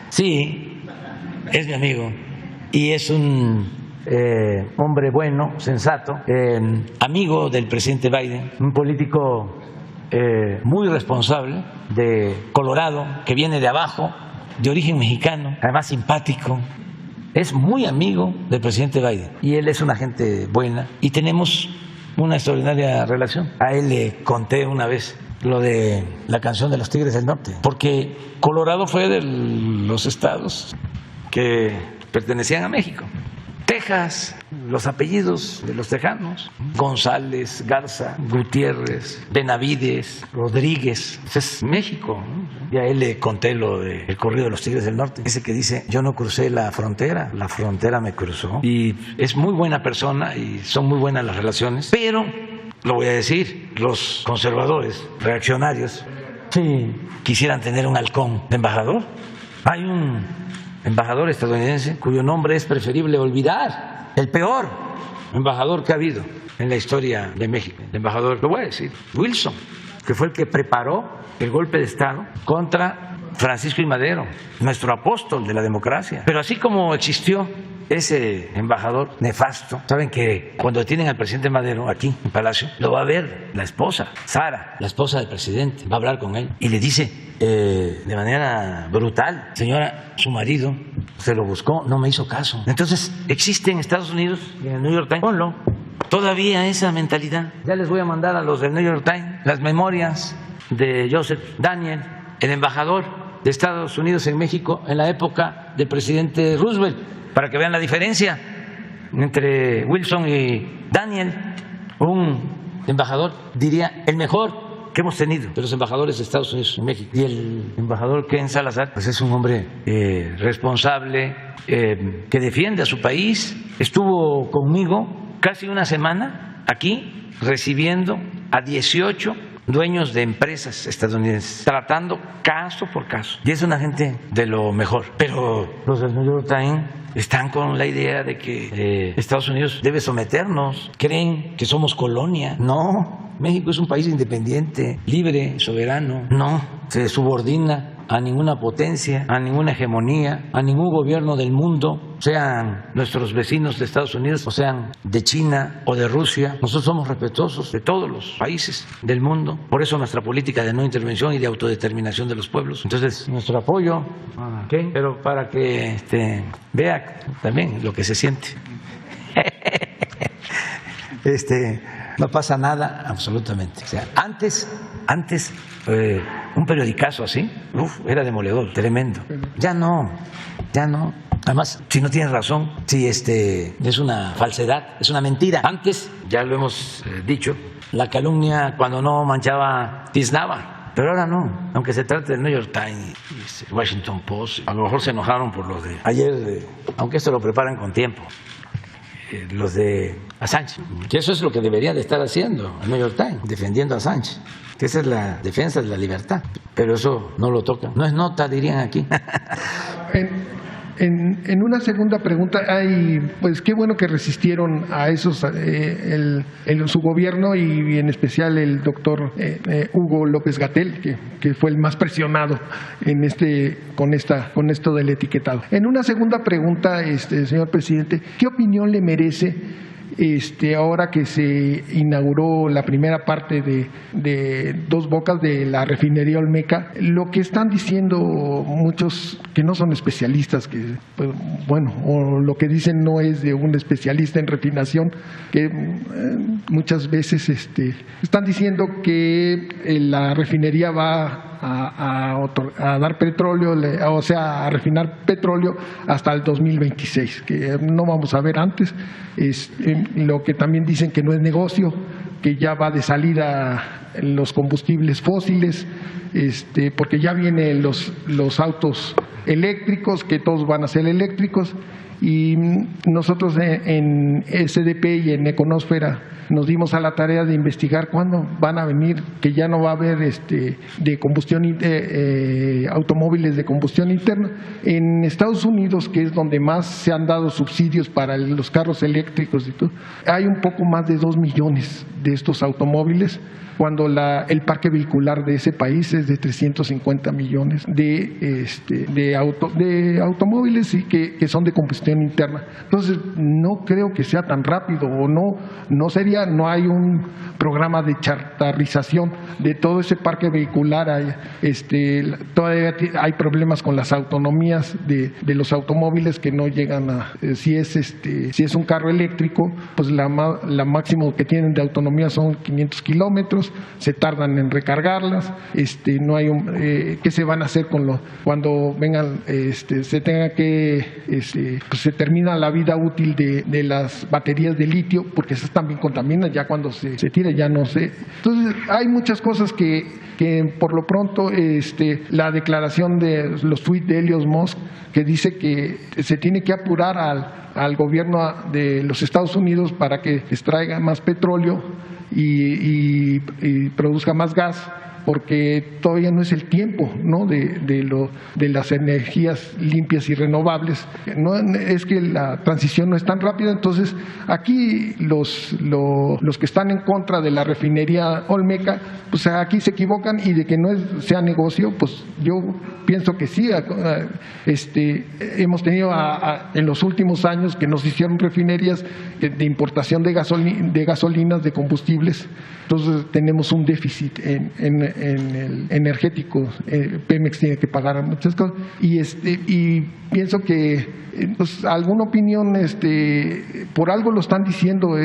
Sí, es mi amigo y es un hombre bueno, sensato, amigo del presidente Biden, un político muy responsable de Colorado, que viene de abajo, de origen mexicano, además simpático. Es muy amigo del presidente Biden y él es una gente buena y tenemos una extraordinaria relación. A él le conté una vez lo de la canción de los Tigres del Norte, porque Colorado fue de los estados que pertenecían a México. Texas, los apellidos de los tejanos, González, Garza, Gutiérrez, Benavides, Rodríguez, es México, ¿no? Y a él le conté lo del corrido de los Tigres del Norte, ese que dice, yo no crucé la frontera me cruzó. Y es muy buena persona y son muy buenas las relaciones, pero, lo voy a decir, los conservadores, reaccionarios, sí, quisieran tener un halcón de embajador. Hay un embajador estadounidense cuyo nombre es preferible olvidar, el peor embajador que ha habido en la historia de México. El embajador, lo voy a decir, Wilson, que fue el que preparó el golpe de Estado contra Francisco I. Madero, nuestro apóstol de la democracia. Pero así como existió ese embajador nefasto, saben que cuando detienen al presidente Madero aquí en Palacio, lo va a ver la esposa, Sara, la esposa del presidente, va a hablar con él y le dice de manera brutal, señora, su marido se lo buscó, no me hizo caso. Entonces existe en Estados Unidos, en el New York Times, ponlo, todavía esa mentalidad. Ya les voy a mandar a los del New York Times las memorias de Joseph Daniel, el embajador de Estados Unidos en México en la época del presidente Roosevelt, para que vean la diferencia entre Wilson y Daniel. Un embajador, diría, el mejor que hemos tenido de los embajadores de Estados Unidos en México. Y el embajador Ken Salazar, pues es un hombre responsable, que defiende a su país. Estuvo conmigo casi una semana aquí recibiendo a 18 dueños de empresas estadounidenses, tratando caso por caso. Y es una gente de lo mejor. Pero los del New York Times están con la idea de que Estados Unidos debe someternos. Creen que somos colonia. No, México es un país independiente, libre, soberano. No, se subordina a ninguna potencia, a ninguna hegemonía, a ningún gobierno del mundo, sean nuestros vecinos de Estados Unidos o sean de China o de Rusia. Nosotros somos respetuosos de todos los países del mundo. Por eso nuestra política de no intervención y de autodeterminación de los pueblos. Entonces, nuestro apoyo, ¿okay? Pero para que vea también lo que se siente. No pasa nada absolutamente. O sea, antes un periodicazo así, era demoledor, tremendo. Ya no. Además, si no tienes razón, si es una falsedad, es una mentira. Antes, ya lo hemos dicho, la calumnia cuando no manchaba tiznaba. Pero ahora no, aunque se trate del New York Times y Washington Post, a lo mejor se enojaron por los de ayer, aunque esto lo preparan con tiempo. Los de Assange, que eso es lo que debería de estar haciendo el New York Times, defendiendo a Assange, que esa es la defensa de la libertad, pero eso no lo toca, no es nota, dirían aquí. En una segunda pregunta, pues qué bueno que resistieron a esos, su gobierno y en especial el doctor Hugo López-Gatell, que fue el más presionado con esto del etiquetado. En una segunda pregunta, señor presidente, ¿qué opinión le merece ahora que se inauguró la primera parte de Dos Bocas de la refinería Olmeca, lo que están diciendo muchos que no son especialistas, que pues, bueno, o lo que dicen no es de un especialista en refinación, que muchas veces están diciendo que la refinería va a dar petróleo, o sea, a refinar petróleo hasta el 2026, que no vamos a ver antes. Lo que también dicen que no es negocio, que ya va de salida los combustibles fósiles, porque ya vienen los autos eléctricos, que todos van a ser eléctricos, Y nosotros en SDP y en Econósfera nos dimos a la tarea de investigar cuándo van a venir, que ya no va a haber de combustión, automóviles de combustión interna. En Estados Unidos, que es donde más se han dado subsidios para los carros eléctricos y todo, hay un poco más de 2 millones de estos automóviles, cuando el parque vehicular de ese país es de 350 millones de automóviles y que son de combustión interna. Entonces, no creo que sea tan rápido, o no hay un programa de chartarización de todo ese parque vehicular. Todavía hay problemas con las autonomías de los automóviles que no llegan a, si es un carro eléctrico, pues la máximo que tienen de autonomía son 500 kilómetros, se tardan en recargarlas, no hay ¿qué se van a hacer cuando vengan, se tenga que, pues se termina la vida útil de las baterías de litio, porque esas también contaminan, ya cuando se tira ya no sé. Entonces hay muchas cosas que por lo pronto la declaración de los tweets de Elon Musk, que dice que se tiene que apurar al gobierno de los Estados Unidos para que extraiga más petróleo y produzca más gas, porque todavía no es el tiempo, ¿no?, de las energías limpias y renovables. No es que la transición no es tan rápida. Entonces aquí los que están en contra de la refinería Olmeca, pues aquí se equivocan, y de que no sea negocio, pues yo pienso que sí. Hemos tenido en los últimos años que nos hicieron refinerías de importación de gasolinas, de combustibles. Entonces tenemos un déficit en el energético. Pemex tiene que pagar muchas cosas, y pienso que pues, alguna opinión, por algo lo están diciendo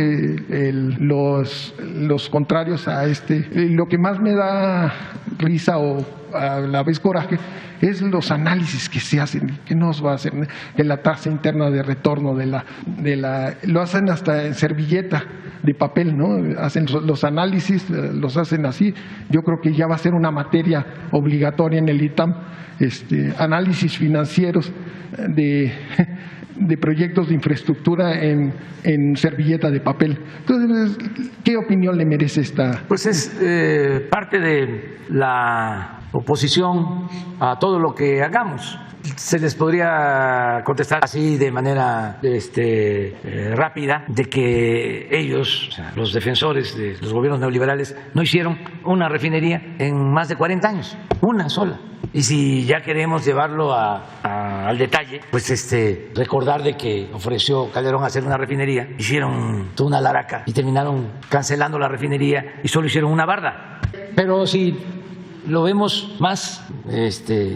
los contrarios a Lo que más me da risa o a la vez coraje es los análisis que se hacen, que no se va a hacer, de la tasa interna de retorno, lo hacen hasta en servilleta de papel, ¿no? Hacen los análisis, los hacen así. Yo creo que ya va a ser una materia obligatoria en el ITAM, análisis financieros de proyectos de infraestructura en servilleta de papel. Entonces, ¿qué opinión le merece esta? Pues es parte de la oposición a todo lo que hagamos. Se les podría contestar así de manera rápida, de que ellos, o sea, los defensores de los gobiernos neoliberales, no hicieron una refinería en más de 40 años, una sola. Y si ya queremos llevarlo al detalle, pues recordar de que ofreció Calderón hacer una refinería, hicieron toda una laraca y terminaron cancelando la refinería y solo hicieron una barda. Pero si lo vemos más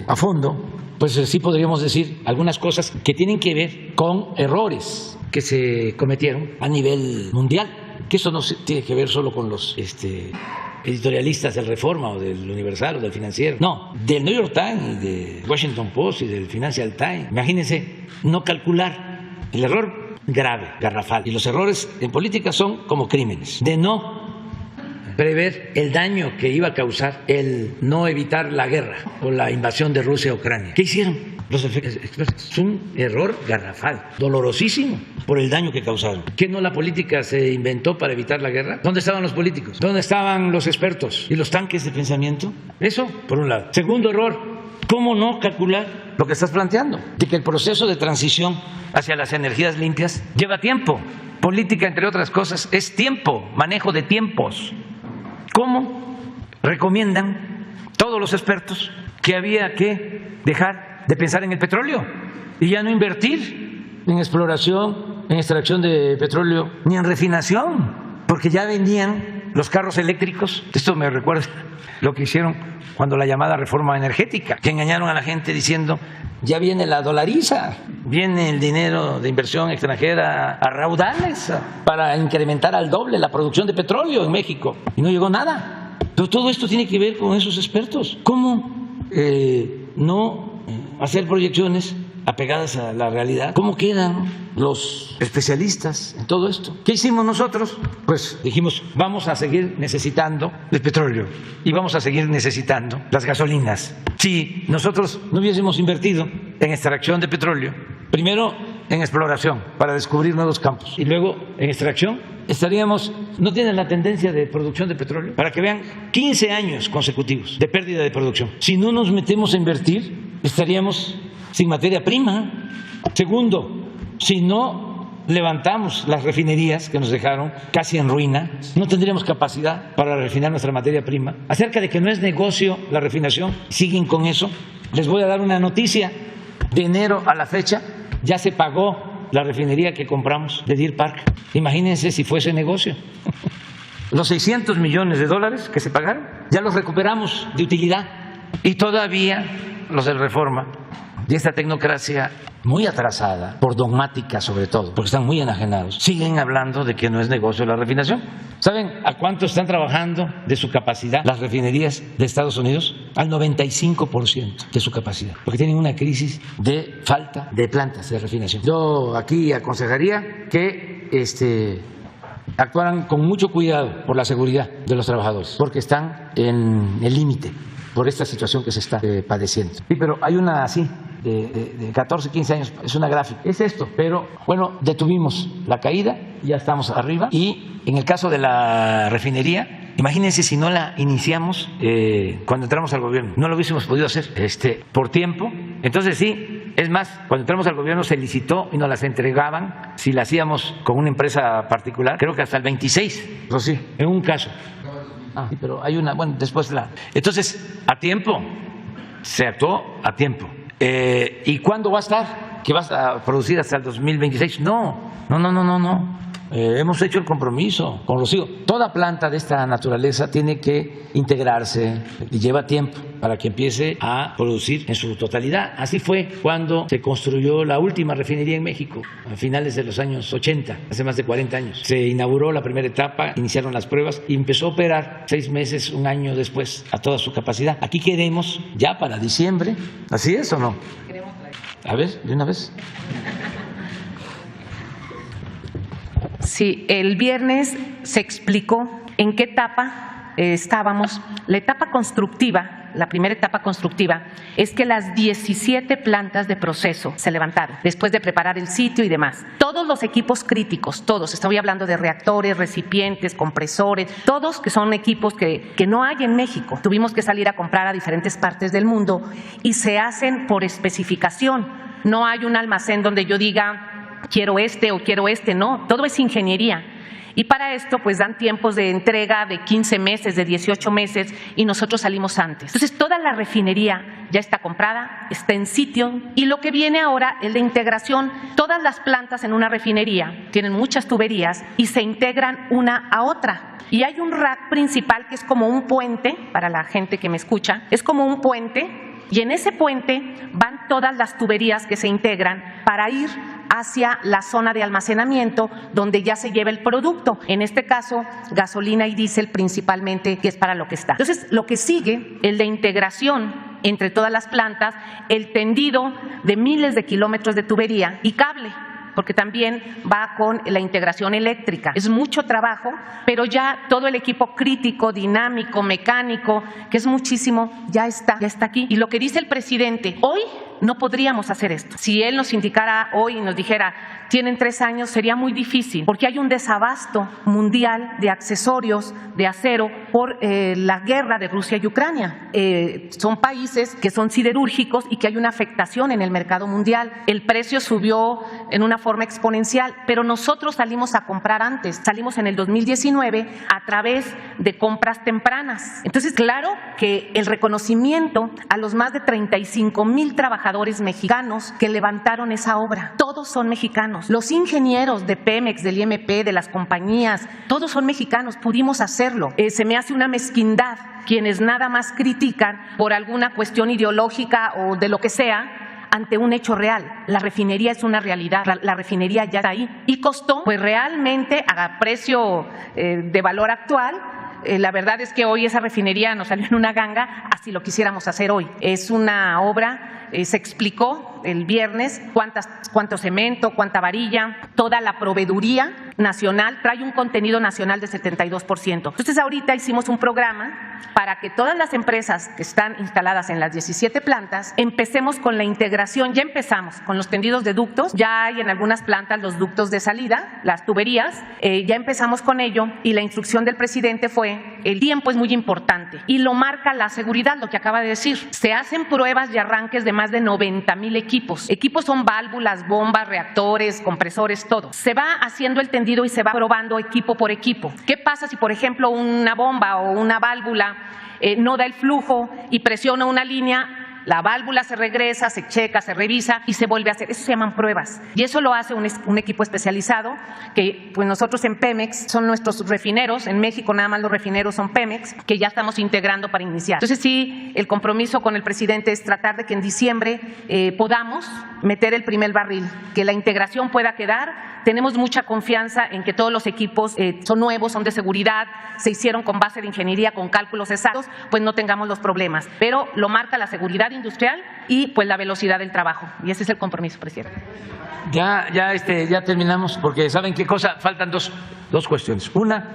a fondo, pues sí podríamos decir algunas cosas que tienen que ver con errores que se cometieron a nivel mundial, que eso no tiene que ver solo con los editorialistas del Reforma o del Universal o del Financiero, no, del New York Times, del Washington Post y del Financial Times. Imagínense no calcular el error grave, garrafal. Y los errores en política son como crímenes, de no prever el daño que iba a causar el no evitar la guerra o la invasión de Rusia a Ucrania. ¿Qué hicieron los expertos? Es un error garrafal, dolorosísimo por el daño que causaron. ¿Qué no la política se inventó para evitar la guerra? ¿Dónde estaban los políticos? ¿Dónde estaban los expertos y los tanques de pensamiento? Eso, por un lado. Segundo error, ¿cómo no calcular lo que estás planteando? De que el proceso de transición hacia las energías limpias lleva tiempo. Política, entre otras cosas, es tiempo, manejo de tiempos. ¿Cómo recomiendan todos los expertos que había que dejar de pensar en el petróleo y ya no invertir en exploración, en extracción de petróleo, ni en refinación? Porque ya vendían los carros eléctricos. Esto me recuerda lo que hicieron cuando la llamada reforma energética, que engañaron a la gente diciendo: ya viene la dolariza, viene el dinero de inversión extranjera a raudales para incrementar al doble la producción de petróleo en México. Y no llegó nada. Pero todo esto tiene que ver con esos expertos. ¿Cómo no hacer proyecciones apegadas a la realidad? ¿Cómo quedan los especialistas en todo esto? ¿Qué hicimos nosotros? Pues dijimos: vamos a seguir necesitando el petróleo y vamos a seguir necesitando las gasolinas. Si nosotros no hubiésemos invertido en extracción de petróleo, primero en exploración para descubrir nuevos campos y luego en extracción estaríamos, no tienen la tendencia de producción de petróleo, para que vean 15 años consecutivos de pérdida de producción. Si no nos metemos a invertir, estaríamos sin materia prima. Segundo, si no levantamos las refinerías que nos dejaron casi en ruina, no tendríamos capacidad para refinar nuestra materia prima. Acerca de que no es negocio la refinación, siguen con eso. Les voy a dar una noticia. De enero a la fecha ya se pagó la refinería que compramos de Deer Park. Imagínense si fuese negocio. Los 600 millones de dólares que se pagaron ya los recuperamos de utilidad. Y todavía los de Reforma y esta tecnocracia muy atrasada, por dogmática sobre todo, porque están muy enajenados, siguen hablando de que no es negocio la refinación. ¿Saben a cuánto están trabajando de su capacidad las refinerías de Estados Unidos? Al 95% de su capacidad, porque tienen una crisis de falta de plantas de refinación. Yo aquí aconsejaría que actuaran con mucho cuidado por la seguridad de los trabajadores, porque están en el límite por esta situación que se está padeciendo. Sí, pero hay una así, de 14, 15 años, es una gráfica. Es esto, pero bueno, detuvimos la caída, ya estamos arriba. Y en el caso de la refinería, imagínense si no la iniciamos cuando entramos al gobierno. No lo hubiésemos podido hacer por tiempo. Entonces sí, es más, cuando entramos al gobierno se licitó y nos las entregaban si la hacíamos con una empresa particular, creo que hasta el 26, eso sí, en un caso. Sí, pero hay una, bueno, después la... Entonces, a tiempo, se actuó a tiempo. ¿Y cuándo va a estar? ¿Que vas a producir hasta el 2026? No. Hemos hecho el compromiso con Rocío. Toda planta de esta naturaleza tiene que integrarse y lleva tiempo para que empiece a producir en su totalidad. Así fue cuando se construyó la última refinería en México, a finales de los años 80, hace más de 40 años. Se inauguró la primera etapa, iniciaron las pruebas y empezó a operar 6 meses, un año después, a toda su capacidad. Aquí queremos ya para diciembre. ¿Así es o no? A ver, de una vez. Sí, el viernes se explicó en qué etapa estábamos. La etapa constructiva, la primera etapa constructiva, es que las 17 plantas de proceso se levantaron después de preparar el sitio y demás. Todos los equipos críticos, todos, estoy hablando de reactores, recipientes, compresores, todos que son equipos que no hay en México. Tuvimos que salir a comprar a diferentes partes del mundo y se hacen por especificación. No hay un almacén donde yo diga quiero o quiero no, todo es ingeniería. Y para esto pues dan tiempos de entrega de 15 meses, de 18 meses y nosotros salimos antes. Entonces toda la refinería ya está comprada, está en sitio y lo que viene ahora es la integración. Todas las plantas en una refinería tienen muchas tuberías y se integran una a otra. Y hay un rack principal que es como un puente, para la gente que me escucha, es como un puente. Y en ese puente van todas las tuberías que se integran para ir hacia la zona de almacenamiento donde ya se lleva el producto. En este caso, gasolina y diésel principalmente, que es para lo que está. Entonces, lo que sigue es la integración entre todas las plantas, el tendido de miles de kilómetros de tubería y cable, porque también va con la integración eléctrica. Es mucho trabajo, pero ya todo el equipo crítico, dinámico, mecánico, que es muchísimo, ya está aquí. Y lo que dice el presidente, hoy no podríamos hacer esto. Si él nos indicara hoy y nos dijera, tienen 3 años, sería muy difícil, porque hay un desabasto mundial de accesorios de acero por la guerra de Rusia y Ucrania. Son países que son siderúrgicos y que hay una afectación en el mercado mundial. El precio subió en una forma exponencial, pero nosotros salimos a comprar antes. Salimos en el 2019 a través de compras tempranas. Entonces, claro que el reconocimiento a los más de 35,000 trabajadores mexicanos que levantaron esa obra, todos son mexicanos. Los ingenieros de Pemex, del IMP, de las compañías, todos son mexicanos, pudimos hacerlo. Se me hace una mezquindad quienes nada más critican por alguna cuestión ideológica o de lo que sea ante un hecho real. La refinería es una realidad, la refinería ya está ahí y costó, pues realmente a precio de valor actual. La verdad es que hoy esa refinería nos salió en una ganga, así lo quisiéramos hacer hoy. Es una obra, se explicó el viernes cuánto cemento, cuánta varilla, toda la proveeduría nacional trae un contenido nacional de 72%. Entonces ahorita hicimos un programa para que todas las empresas que están instaladas en las 17 plantas empecemos con la integración. Ya empezamos con los tendidos de ductos, ya hay en algunas plantas los ductos de salida, las tuberías, ya empezamos con ello y la instrucción del presidente fue: el tiempo es muy importante y lo marca la seguridad, lo que acaba de decir. Se hacen pruebas y arranques de más de 90,000 equipos. Equipos son válvulas, bombas, reactores, compresores, todo. Se va haciendo el tendido y se va probando equipo por equipo. ¿Qué pasa si, por ejemplo, una bomba o una válvula no da el flujo y presiona una línea? La válvula se regresa, se checa, se revisa y se vuelve a hacer. Eso se llaman pruebas. Y eso lo hace un equipo especializado que pues nosotros en Pemex son nuestros refineros. En México nada más los refineros son Pemex, que ya estamos integrando para iniciar. Entonces sí, el compromiso con el presidente es tratar de que en diciembre podamos meter el primer barril, que la integración pueda quedar. Tenemos mucha confianza en que todos los equipos son nuevos, son de seguridad, se hicieron con base de ingeniería, con cálculos exactos, pues no tengamos los problemas. Pero lo marca la seguridad industrial y pues la velocidad del trabajo. Y ese es el compromiso, presidente. Ya terminamos, porque ¿saben qué cosa? Faltan dos cuestiones. Una,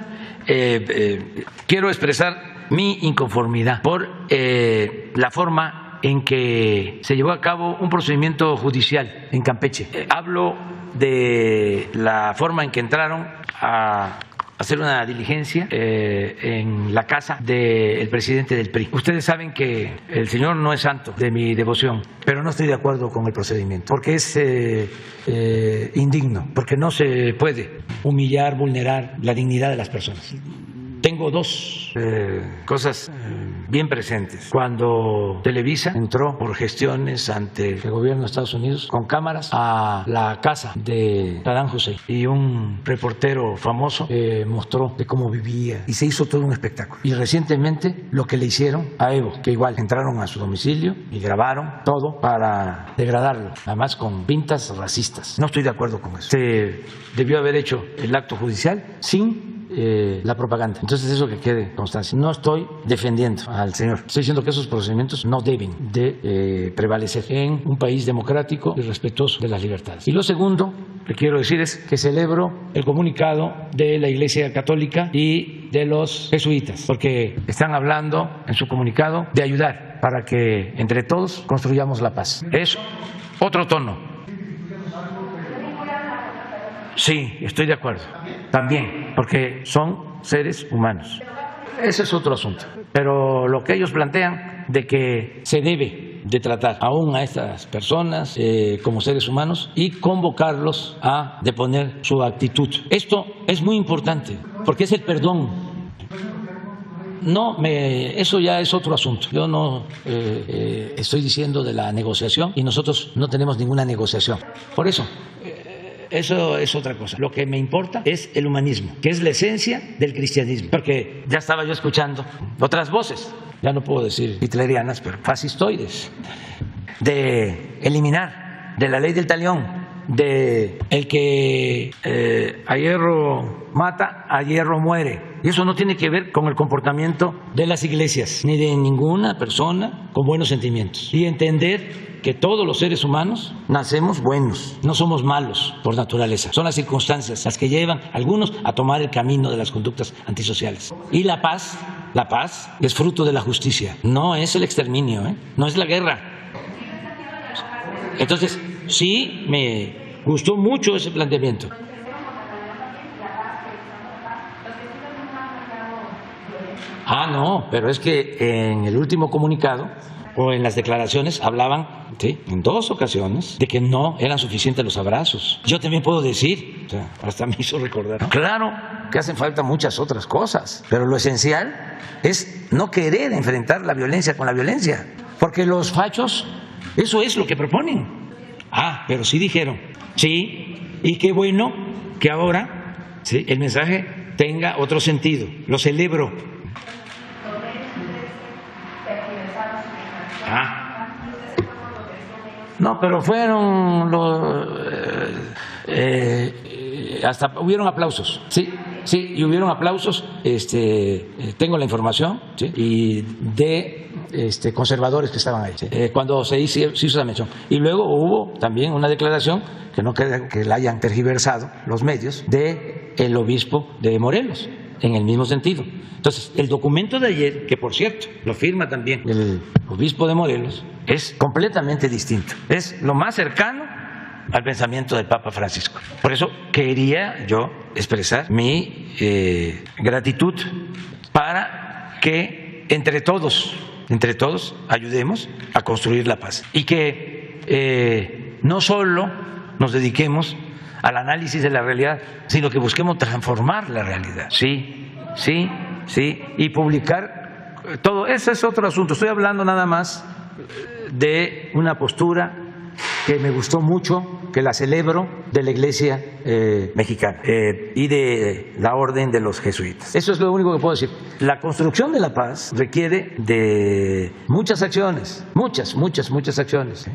quiero expresar mi inconformidad por la forma en que se llevó a cabo un procedimiento judicial en Campeche. Hablo de la forma en que entraron a hacer una diligencia en la casa del presidente del PRI. Ustedes saben que el señor no es santo de mi devoción, pero no estoy de acuerdo con el procedimiento, porque es indigno, porque no se puede humillar, vulnerar la dignidad de las personas. Tengo dos cosas bien presentes. Cuando Televisa entró por gestiones ante el gobierno de Estados Unidos con cámaras a la casa de Saddam Hussein y un reportero famoso mostró de cómo vivía y se hizo todo un espectáculo. Y recientemente lo que le hicieron a Evo, que igual entraron a su domicilio y grabaron todo para degradarlo, además con pintas racistas. No estoy de acuerdo con eso. Se debió haber hecho el acto judicial sin la propaganda. Entonces eso que quede constancia. No estoy defendiendo al señor. Estoy diciendo que esos procedimientos no deben de prevalecer en un país democrático y respetuoso de las libertades. Y lo segundo que quiero decir es que celebro el comunicado de la Iglesia Católica y de los jesuitas, porque están hablando en su comunicado de ayudar para que entre todos construyamos la paz. Es otro tono. Sí, estoy de acuerdo. También, porque son seres humanos. Ese es otro asunto. Pero lo que ellos plantean de que se debe de tratar aún a estas personas como seres humanos y convocarlos a deponer su actitud. Esto es muy importante, porque es el perdón. No, eso ya es otro asunto. Yo no estoy diciendo de la negociación y nosotros no tenemos ninguna negociación. Por eso es otra cosa. Lo que me importa es el humanismo, que es la esencia del cristianismo. Porque ya estaba yo escuchando otras voces, ya no puedo decir hitlerianas, pero fascistoides, de eliminar de la ley del talión, de el que a hierro mata, a hierro muere. Y eso no tiene que ver con el comportamiento de las iglesias, ni de ninguna persona con buenos sentimientos. Y entender que todos los seres humanos nacemos buenos, no somos malos por naturaleza. Son las circunstancias las que llevan a algunos a tomar el camino de las conductas antisociales. Y la paz es fruto de la justicia, no es el exterminio, no es la guerra. Entonces, sí, me gustó mucho ese planteamiento. No, pero es que en el último comunicado o en las declaraciones hablaban, ¿sí?, en 2 ocasiones, de que no eran suficientes los abrazos. Yo también puedo decir, o sea, hasta me hizo recordar, claro que hacen falta muchas otras cosas, pero lo esencial es no querer enfrentar la violencia con la violencia, porque los fachos, eso es lo que proponen. Pero sí dijeron, sí, y qué bueno que ahora, ¿sí?, el mensaje tenga otro sentido. Lo celebro. No, pero fueron hasta hubieron aplausos, sí, y hubieron aplausos, tengo la información, ¿sí?, y de conservadores que estaban ahí, ¿sí?, cuando se hizo esa mención. Y luego hubo también una declaración, que no creo que la hayan tergiversado los medios, de el obispo de Morelos, en el mismo sentido. Entonces, el documento de ayer, que por cierto lo firma también el obispo de Morelos, es completamente distinto. Es lo más cercano al pensamiento del Papa Francisco. Por eso quería yo expresar mi gratitud para que entre todos ayudemos a construir la paz y que no solo nos dediquemos al análisis de la realidad, sino que busquemos transformar la realidad. Sí, y publicar todo. Ese es otro asunto. Estoy hablando nada más de una postura que me gustó mucho, que la celebro, de la Iglesia mexicana y de la Orden de los Jesuitas. Eso es lo único que puedo decir. La construcción de la paz requiere de muchas acciones, muchas acciones.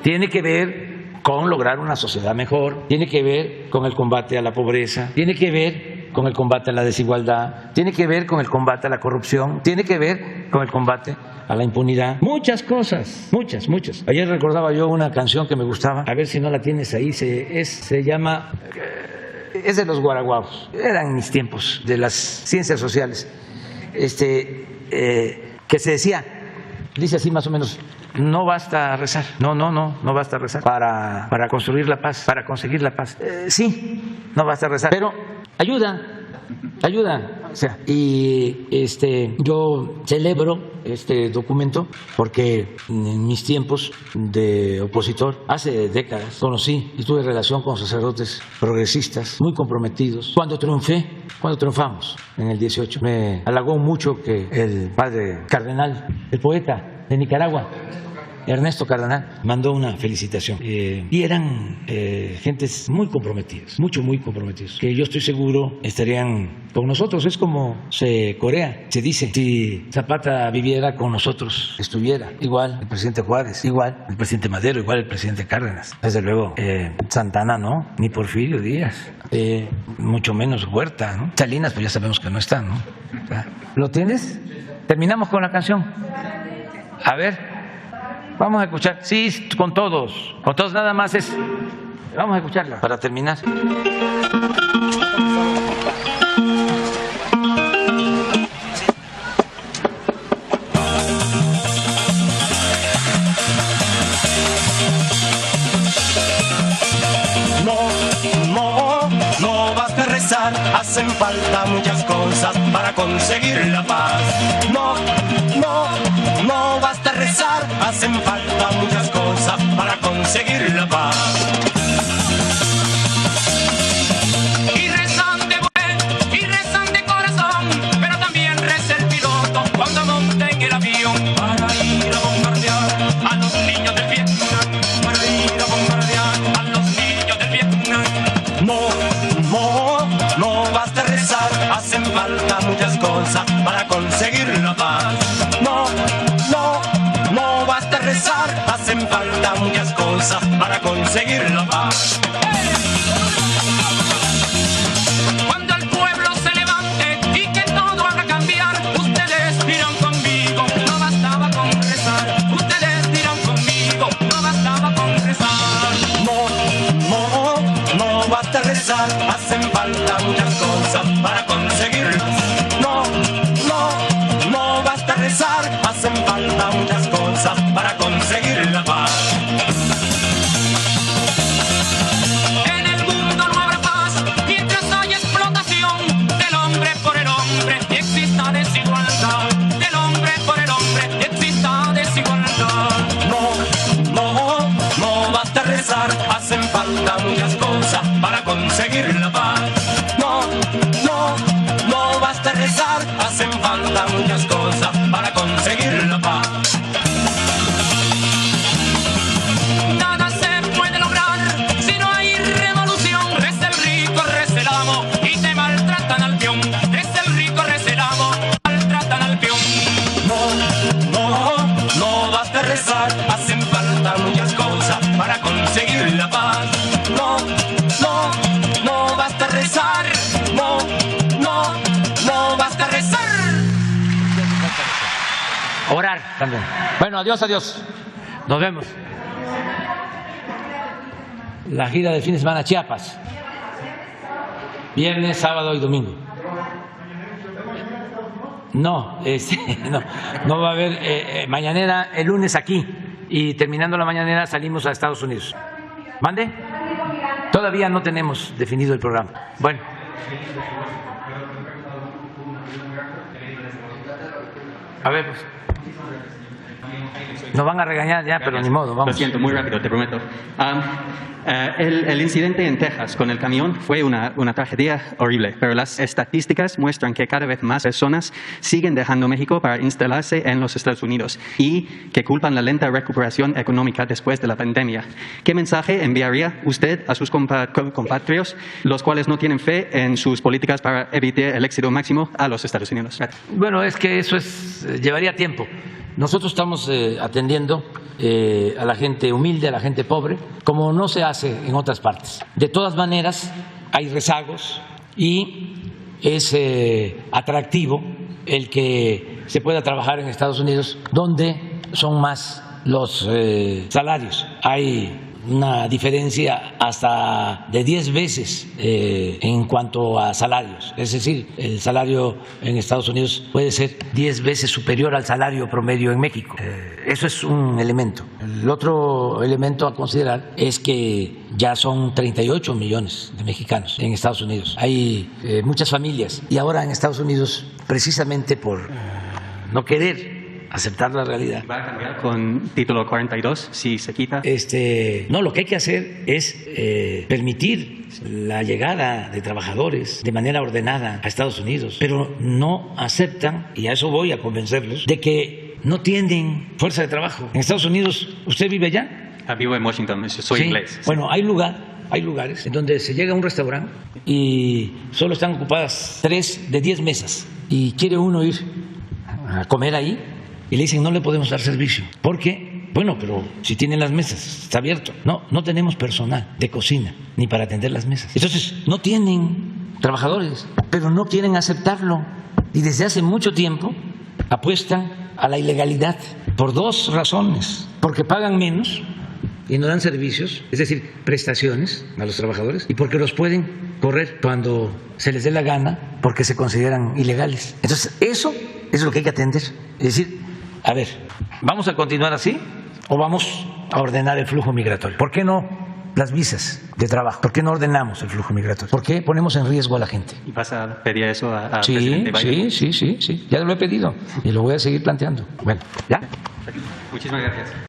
Tiene que ver con lograr una sociedad mejor, tiene que ver con el combate a la pobreza, tiene que ver con el combate a la desigualdad, tiene que ver con el combate a la corrupción, tiene que ver con el combate a la impunidad. Muchas cosas, muchas. Ayer recordaba yo una canción que me gustaba, a ver si no la tienes ahí, se llama, es de los guaraguaos, eran mis tiempos, de las ciencias sociales, que se decía, dice así más o menos: no basta rezar, no basta rezar para construir la paz, para conseguir la paz. Sí, no basta rezar, pero ayuda. O sea, y yo celebro este documento porque en mis tiempos de opositor, hace décadas, conocí y tuve relación con sacerdotes progresistas muy comprometidos. Cuando triunfamos en el 18, me halagó mucho que el padre cardenal, el poeta de Nicaragua, Ernesto Cardenal, mandó una felicitación. Y eran gentes muy comprometidas, muy comprometidos, que yo estoy seguro estarían con nosotros. Es como se corea, se dice, si Zapata viviera con nosotros, estuviera igual el presidente Juárez, igual el presidente Madero, igual el presidente Cárdenas. Desde luego, Santana no, ni Porfirio Díaz, mucho menos Huerta, ¿no? Salinas, pues ya sabemos que no está, ¿no? ¿Lo tienes? Terminamos con la canción. A ver. Vamos a escuchar, sí, con todos nada más es, vamos a escucharla para terminar. No basta rezar, hacen falta muchas cosas para conseguir la paz. No basta rezar, hacen falta muchas cosas para conseguir la paz. Y rezan de corazón, pero también reza el piloto cuando monta en el avión para ir a bombardear a los niños del Vietnam, para ir a bombardear a los niños del Vietnam. No basta rezar, hacen falta muchas cosas para conseguir la paz. No basta rezar, hacen falta muchas cosas para conseguir la paz. Cuando el pueblo se levante y que todo haga cambiar, ustedes dirán conmigo, no bastaba con rezar. Ustedes dirán conmigo, no bastaba con rezar. No basta rezar, hacen falta muchas cosas para conseguir. No basta rezar, hacen falta muchas cosas para conseguir la paz. En el mundo no habrá paz mientras haya explotación del hombre por el hombre y exista desigualdad. Del hombre por el hombre y exista desigualdad. No basta rezar, hacen falta muchas cosas para conseguir la paz. No basta rezar, hacen falta muchas cosas para conseguir la paz. Nada se puede lograr si no hay revolución. Reza el rico, reza el amo y te maltratan al peón. Reza el rico, reza el amo, maltratan al peón. No basta rezar, hacen falta muchas cosas para conseguir la paz. No basta rezar, no basta rezar. Orar también. Bueno, adiós. Nos vemos. La gira de fin de semana a Chiapas. Viernes, sábado y domingo. No, no va a haber mañanera el lunes aquí y terminando la mañanera salimos a Estados Unidos. ¿Mande? Todavía no tenemos definido el programa. Bueno. A ver, pues. Nos van a regañar ya, pero ni modo, vamos. Lo siento, muy rápido, te prometo. El incidente en Texas con el camión fue una tragedia horrible, pero las estadísticas muestran que cada vez más personas siguen dejando México para instalarse en los Estados Unidos y que culpan la lenta recuperación económica después de la pandemia. ¿Qué mensaje enviaría usted a sus compatriotas, los cuales no tienen fe en sus políticas para evitar el éxito máximo a los Estados Unidos? Gracias. Bueno, es que eso llevaría tiempo. Nosotros estamos atendiendo a la gente humilde, a la gente pobre, como no se hace en otras partes. De todas maneras, hay rezagos y es atractivo el que se pueda trabajar en Estados Unidos, donde son más los salarios. Hay una diferencia hasta de 10 veces en cuanto a salarios. Es decir, el salario en Estados Unidos puede ser 10 veces superior al salario promedio en México. Eso es un elemento. El otro elemento a considerar es que ya son 38 millones de mexicanos en Estados Unidos. Hay muchas familias y ahora en Estados Unidos, precisamente por no querer aceptar la realidad. ¿Va a cambiar con título 42 si se quita? No, lo que hay que hacer es permitir la llegada de trabajadores de manera ordenada a Estados Unidos, pero no aceptan, y a eso voy a convencerlos, de que no tienen fuerza de trabajo. En Estados Unidos, ¿usted vive allá? Vivo en Washington, soy inglés. Bueno, hay lugares en donde se llega a un restaurante y solo están ocupadas 3 de 10 mesas y quiere uno ir a comer ahí y le dicen no le podemos dar servicio. ¿Por qué? Bueno, pero si tienen las mesas, está abierto. No tenemos personal de cocina ni para atender las mesas. Entonces, no tienen trabajadores, pero no quieren aceptarlo. Y desde hace mucho tiempo apuestan a la ilegalidad por 2 razones. Porque pagan menos y no dan servicios, es decir, prestaciones a los trabajadores, y porque los pueden correr cuando se les dé la gana porque se consideran ilegales. Entonces, eso es lo que hay que atender. Es decir, a ver, ¿vamos a continuar así o vamos a ordenar el flujo migratorio? ¿Por qué no las visas de trabajo? ¿Por qué no ordenamos el flujo migratorio? ¿Por qué ponemos en riesgo a la gente? ¿Y vas a pedir eso al Sí, presidente Biden? sí, ya lo he pedido y lo voy a seguir planteando. Bueno, ¿ya? Muchísimas gracias.